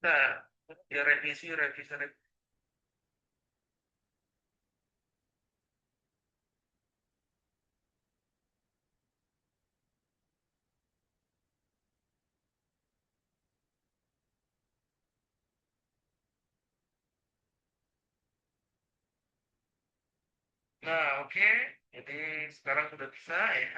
Nah, ya revisi, revisi, revisi. Nah, oke. Jadi sekarang sudah bisa ya.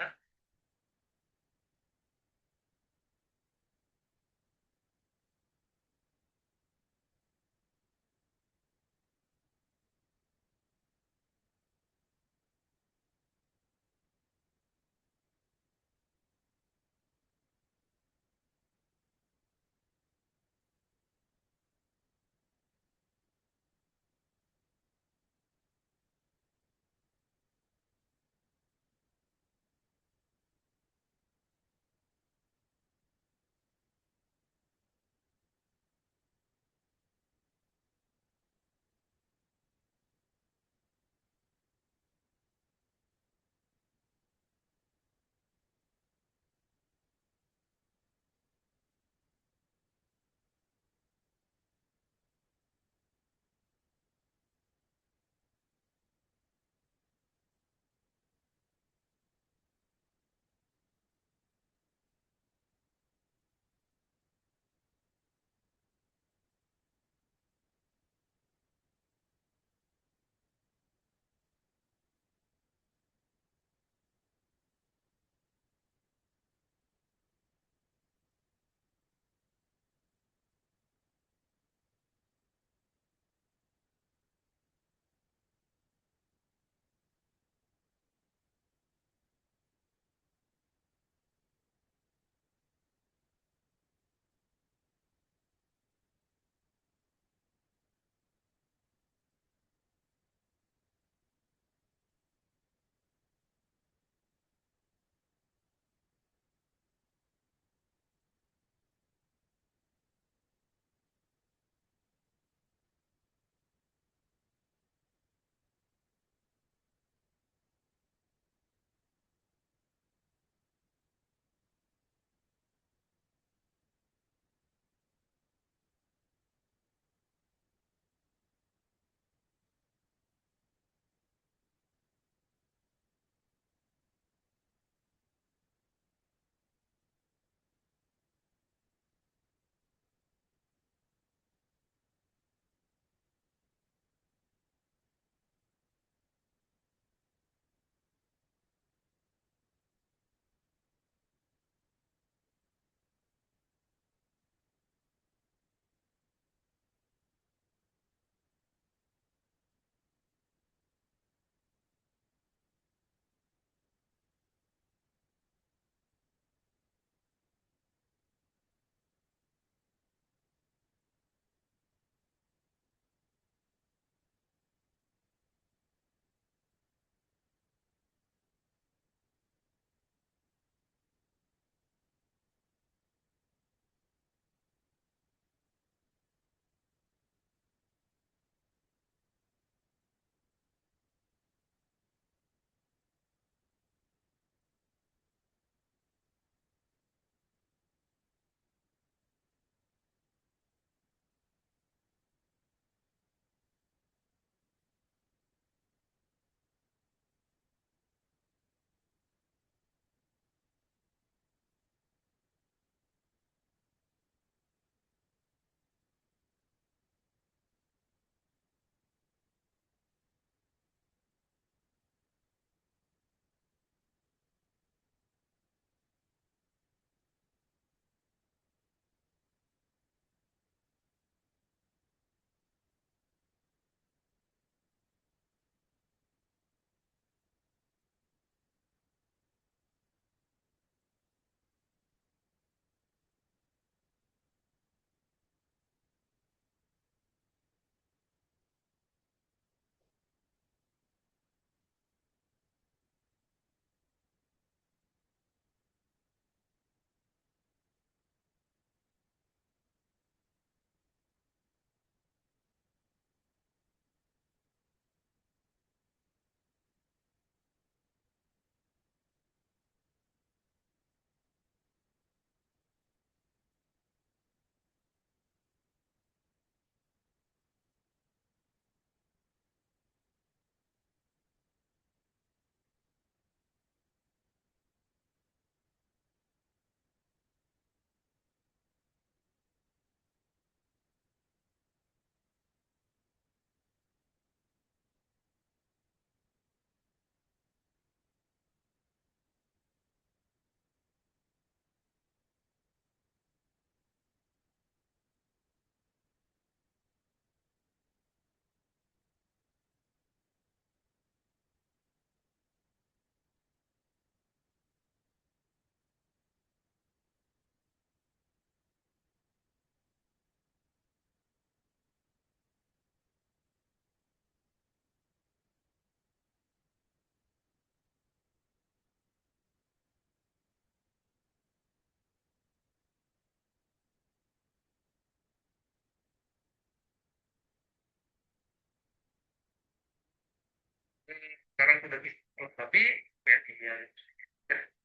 sekarang sudah bisa tapi media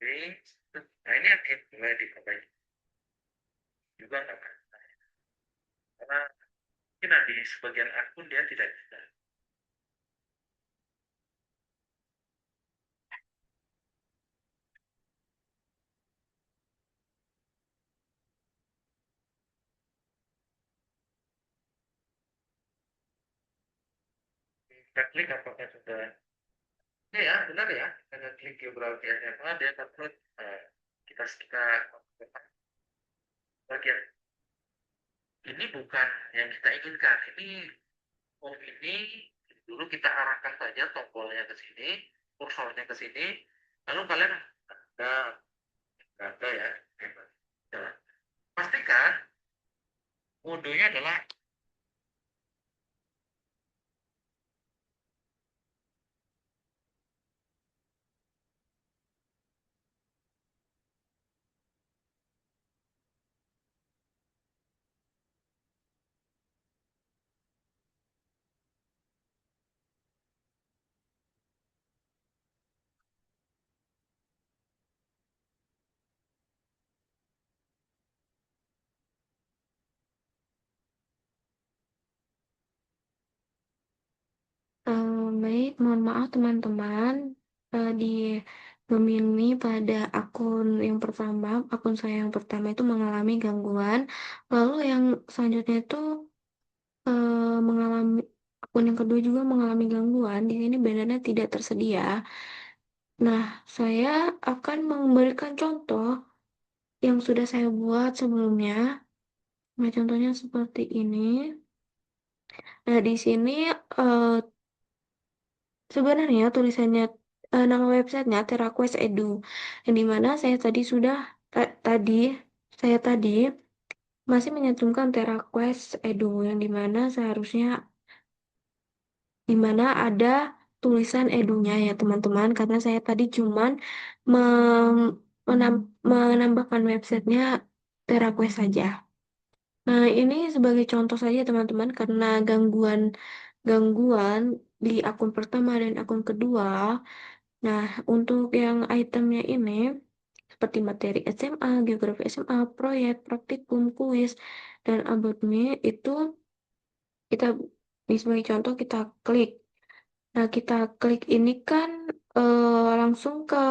ini, nah ini akan mulai diperbaiki juga nggak kan, karena mungkin di sebagian akun dia tidak bisa. Kita klik apakah sudah, ya benar ya, kita klik geografi SMA dia upload, kita bagian ini bukan yang kita inginkan. Ini form ini dulu kita arahkan saja tombolnya ke sini, kursornya ke sini, lalu kalian ada ada ya. Ya. Pastikan modenya adalah Baik, mohon maaf teman-teman. Di Gemini pada akun yang pertama, akun saya yang pertama itu mengalami gangguan. Lalu yang selanjutnya itu mengalami akun yang kedua juga mengalami gangguan. Di sini bannernya tidak tersedia. Nah, saya akan memberikan contoh yang sudah saya buat sebelumnya. Nah, contohnya seperti ini. Nah, di sini eh, sebenarnya tulisannya nama websitenya TerraQuest Edu, yang dimana saya tadi sudah tadi saya tadi masih menyantumkan TerraQuest Edu, yang dimana seharusnya dimana ada tulisan edunya ya teman-teman, karena saya tadi cuman menambahkan websitenya TerraQuest saja. Nah, ini sebagai contoh saja teman-teman, karena gangguan di akun pertama dan akun kedua. Nah, untuk yang itemnya ini, seperti materi SMA, geografi SMA, proyek, praktikum, kuis, dan about me, itu kita sebagai contoh kita klik. Nah, kita klik ini kan langsung ke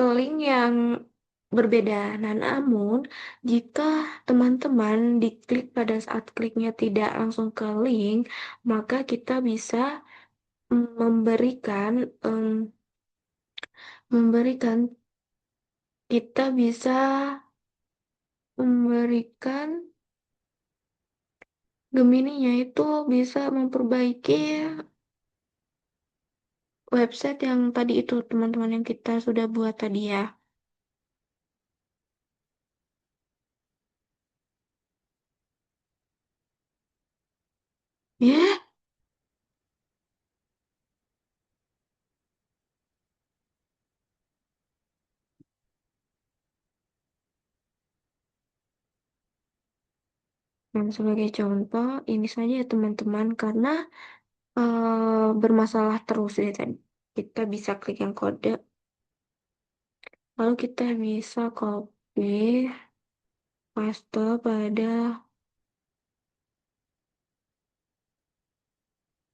link yang berbeda. Nah, namun jika teman-teman diklik pada saat kliknya tidak langsung ke link, maka kita bisa memberikan memberikan kita bisa memberikan Gemininya itu bisa memperbaiki website yang tadi itu teman-teman yang kita sudah buat tadi ya. Ya, dan sebagai contoh ini saja ya teman-teman, karena bermasalah terus ya tadi. Kita bisa klik yang kode, lalu kita bisa copy paste pada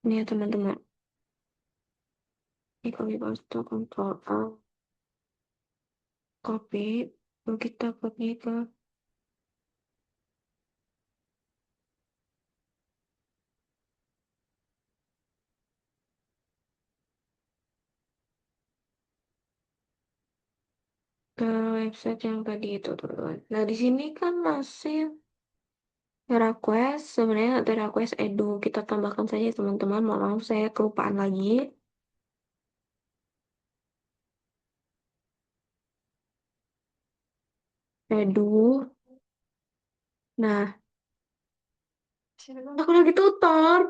ini ya teman-teman. Ini copy paste, Ctrl A, copy, lalu kita copy ke website yang tadi itu teman-teman. Nah, di sini kan masih request, sebenarnya ada request edu. Kita tambahkan saja teman-teman. Mohon maaf saya kelupaan lagi. Edu. Nah, aku lagi tutor.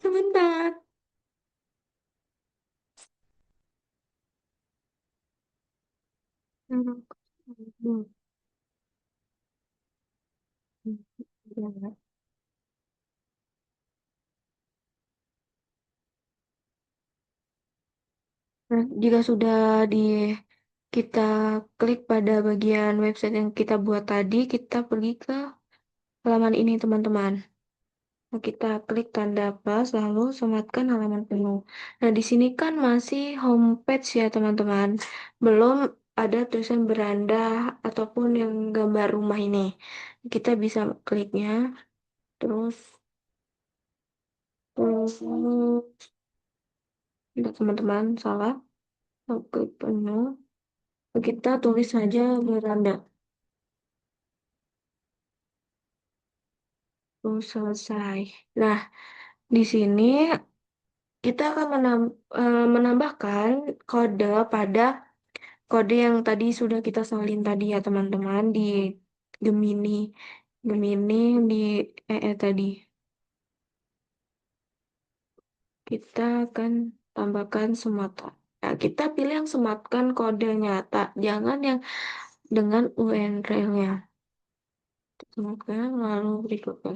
Sebentar. Nah, jika sudah di kita klik pada bagian website yang kita buat tadi, kita pergi ke halaman ini, teman-teman. Nah, kita klik tanda plus, lalu sematkan halaman penuh. Nah, di sini kan masih homepage ya, teman-teman. Belum ada tulisan beranda ataupun yang gambar rumah ini. Kita bisa kliknya, terus, terus, tidak, teman-teman, salah. Klik penuh. Kita tulis saja beranda. Terus selesai. Nah, di sini kita akan menambahkan kode pada kode yang tadi sudah kita salin tadi ya teman-teman di Gemini. Gemini di tadi. Kita akan tambahkan sematkan. Nah, kita pilih yang sematkan kode nyata, jangan yang dengan URL-nya. Sematkan lalu berikutnya.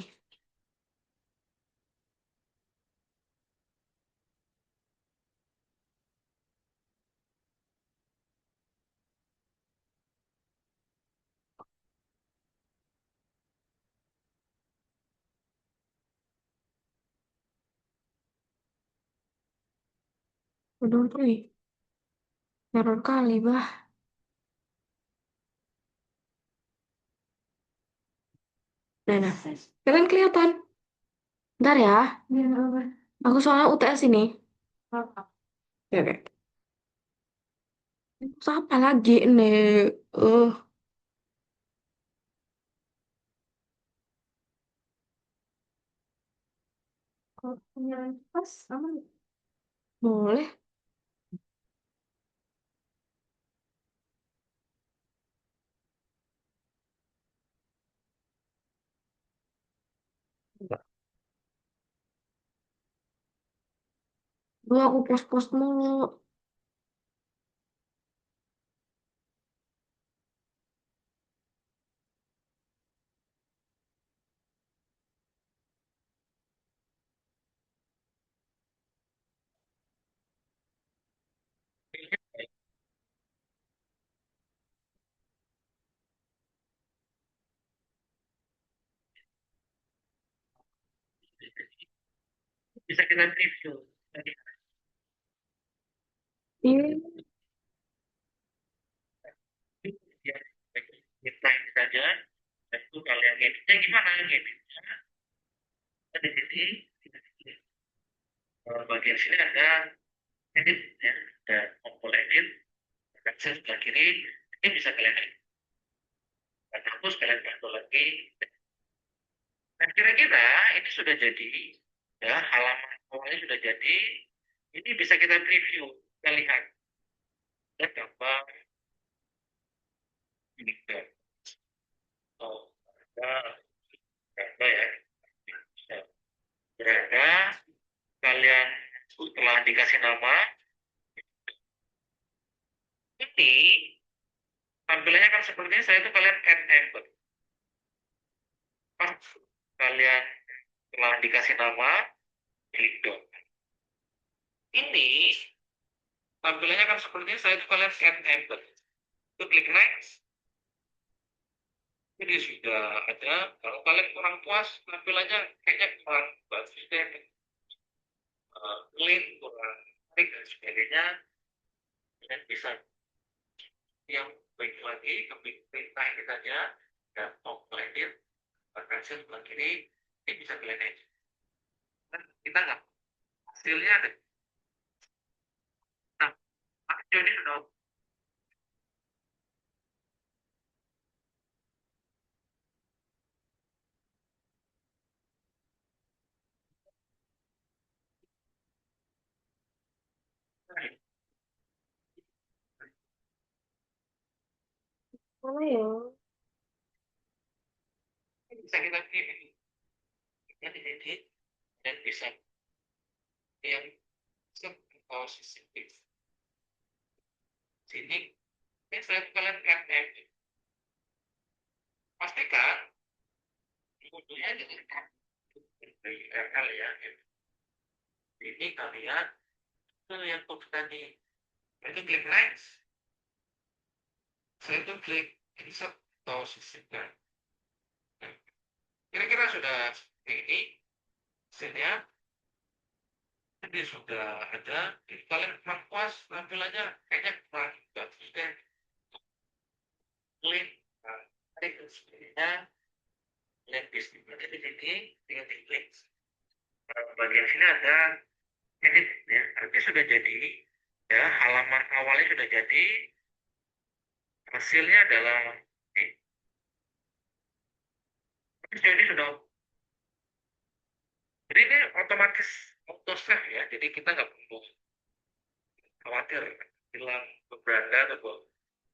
Aduh, cuy. Error kali, bah. Nah. Kalian kelihatan? Bentar ya. Aku soalnya UTS ini. Oke, oke. Terus apa lagi nih? Eh, kalau penyerahan pas aman. Boleh. Dulu aku post-post mulu. Bisa kita review. Jadi, Ini ya, kita ini saja. Dan itu kalau yang editnya gimana? Editnya ada di sini. Bagian sini ada edit ya, ada tombol edit, akses sebelah kiri. Ini bisa kalian edit. Dan hapus kalian bantu lagi. Dan kira-kira ini sudah jadi, ya halaman awalnya sudah jadi. Ini bisa kita preview, kita lihat. Ya gambar ini ke oh, ada ya. Bisa berada kalian setelah dikasih nama ini tampilannya kan seperti ini, saya itu kalian add member pas kalian telah dikasih nama klik dot ini tampilannya kan seperti ini, saya itu kalian add member itu klik next ini sudah ada. Kalau kalian kurang puas tampilannya kayaknya kurang bagus deh, clean kurang baik dan sebagainya, kalian bisa yang baik lagi ke perintah ini saja dan top edit referensi sebelah kiri ini bisa kalian edit. Nah, kita nggak hasilnya ada. Nah, jadi sudah mana ya? bisa kita pilih kita edit dan bisa yang posisi sini ini saya kalian edit pastikan fotonya dengan URL ya. Ini kalian itu yang tadi Itu klik next. Saya itu klik insert atau sisipkan. Kira-kira sudah ini hasilnya. Jadi sudah ada. Kalian kurang puas tampilannya kayaknya kurang bagus deh. Klik. Nah, klik sebenarnya lihat di sini, tinggal klik. Bagian sini ada edit ya, artinya sudah jadi ya, halaman awalnya sudah jadi, hasilnya adalah ini. Jadi sudah, jadi ini otomatis auto save ya, jadi kita nggak perlu khawatir hilang beranda atau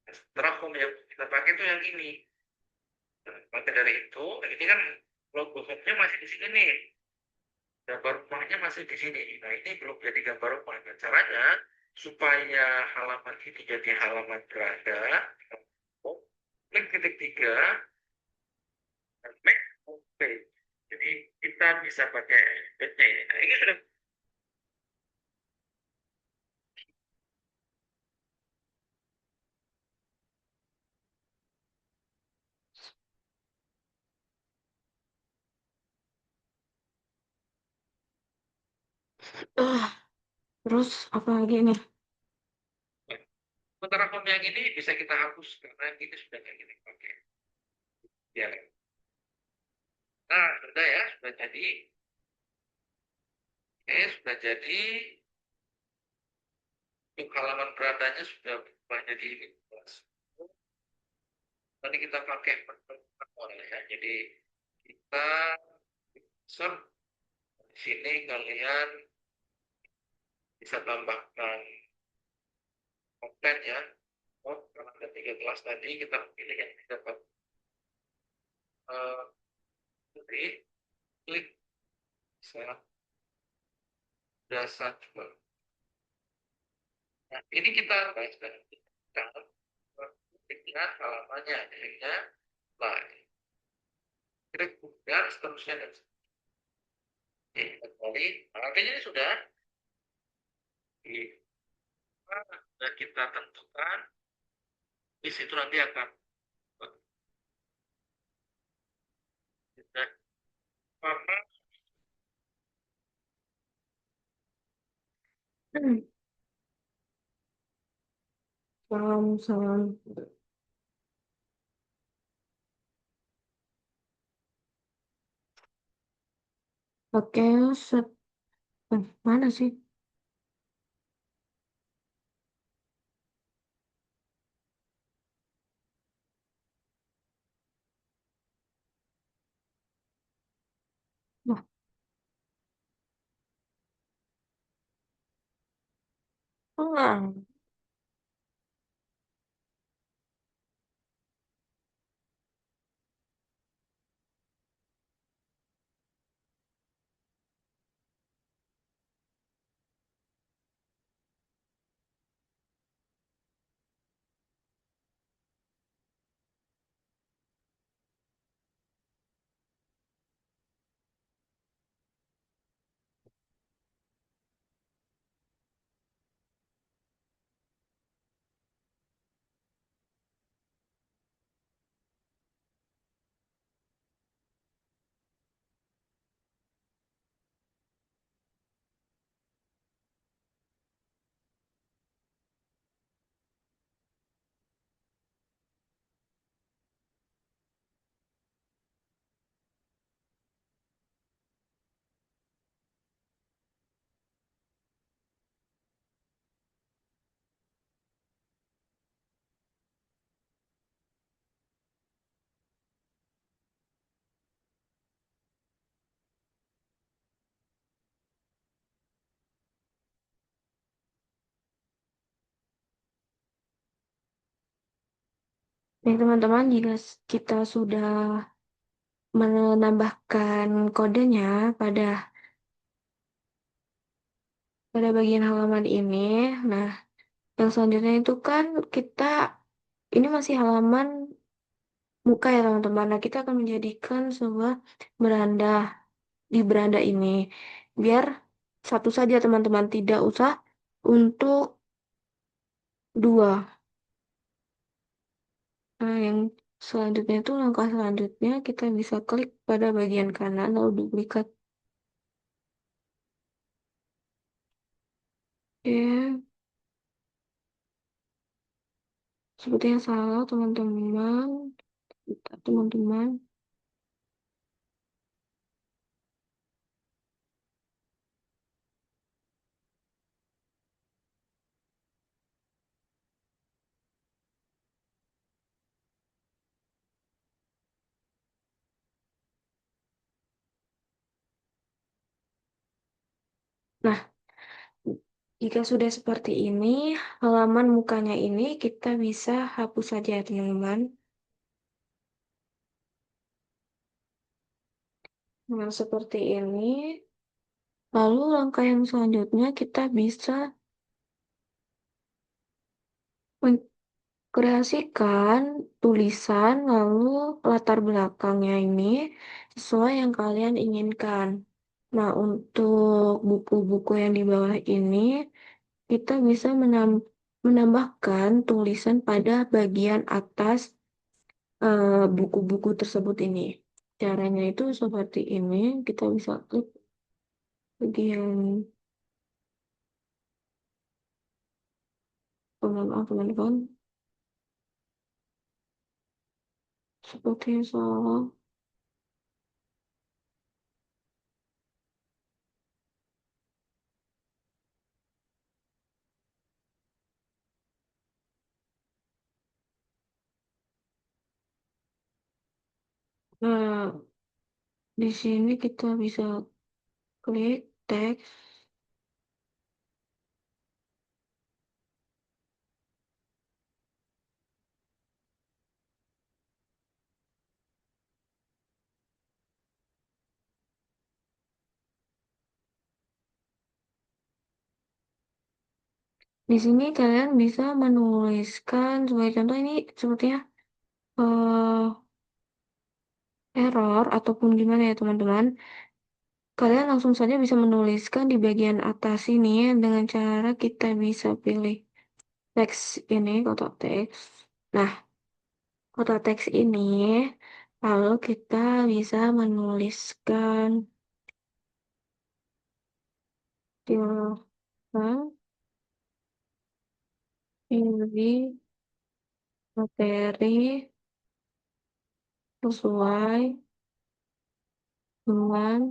terus yang kita pakai itu yang ini. Nah, maka dari itu ini kan logo home-nya masih di sini nih, gambar rumahnya masih di sini. Nah ini belum jadi gambar rumah. Nah, caranya supaya halaman ini jadi halaman beranda, klik titik tiga dan make home page. Jadi kita bisa pakai PC. Nah ini sudah. Ah, terus apa lagi nih? Sementara home yang ini bisa kita hapus karena ini sudah kayak gini pakai. Ya. Nah sudah ya, sudah jadi. Oke, sudah jadi. Untuk halaman berandanya sudah berubah jadi ini. Nanti kita pakai manual ya. Jadi kita search di sini, kalian bisa tambahkan konten ya. Oh, karena ada 3 kelas tadi, kita pilih yang dapat klik, klik saya dasar coba. Nah, ini kita bahas dan kita kliknya halamannya, kliknya like, klik buka, seterusnya dan oke, kembali. Nah, artinya ini sudah dan kita tentukan di situ nanti akan mana. Hmm, salam, salam. Oke, set. Mana sih? Wah, enggak. Nih teman-teman, jika kita sudah menambahkan kodenya pada pada bagian halaman ini, nah yang selanjutnya itu kan kita ini masih halaman muka ya teman-teman. Nah kita akan menjadikan sebuah beranda di beranda ini biar satu saja teman-teman, tidak usah untuk 2. Nah, yang selanjutnya itu langkah selanjutnya kita bisa klik pada bagian kanan lalu duplikat. Oke, seperti yang salah teman-teman. Teman-teman. Nah, jika sudah seperti ini, halaman mukanya ini kita bisa hapus saja, teman-teman. Nah, seperti ini. Lalu langkah yang selanjutnya kita bisa mengkreasikan tulisan lalu latar belakangnya ini sesuai yang kalian inginkan. Nah, untuk buku-buku yang di bawah ini, kita bisa menambahkan tulisan pada bagian atas buku-buku tersebut ini. Caranya itu seperti ini, kita bisa klik bagian teman-teman, seperti salah. Nah, di sini kita bisa klik teks. Di sini kalian bisa menuliskan sebagai contoh ini sepertinya eh, error ataupun gimana ya teman-teman. Kalian langsung saja bisa menuliskan di bagian atas ini dengan cara kita bisa pilih teks ini, kotak teks. Nah, kotak teks ini lalu kita bisa menuliskan silakan pilih materi sesuai dengan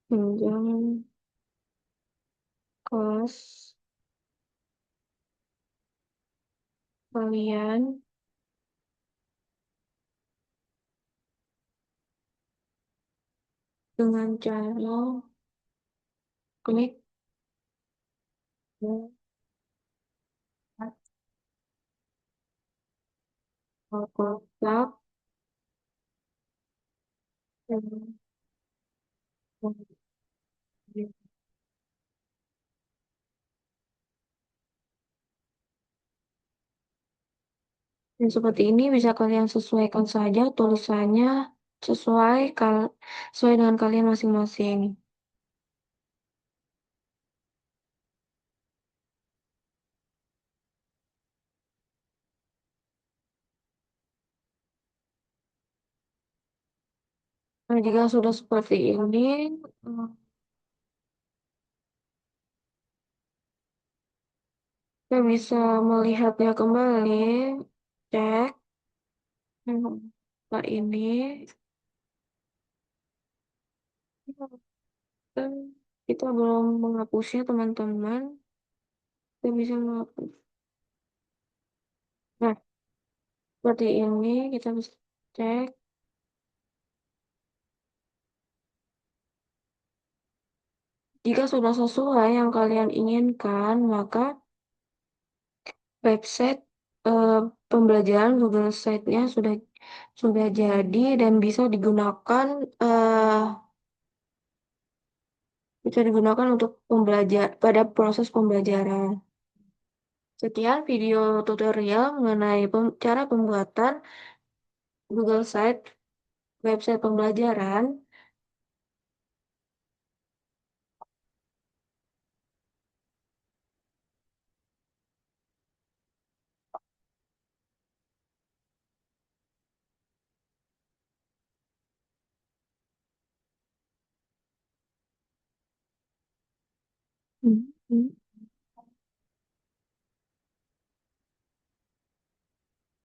jenjang kelas kalian dengan cara klik kotak dan seperti ini bisa kalian sesuaikan saja tulisannya sesuai sesuai dengan kalian masing-masing. Nah, jika sudah seperti ini, eh, kita bisa melihatnya kembali. Cek. Nah, ini kan kita belum menghapusnya, teman-teman. Kita bisa menghapus. Nah, seperti ini kita bisa cek. Jika sudah sesuai yang kalian inginkan, maka website eh, pembelajaran Google Site-nya sudah jadi dan eh, bisa digunakan untuk pada proses pembelajaran. Sekian video tutorial mengenai cara pembuatan Google Site website pembelajaran. Hmm.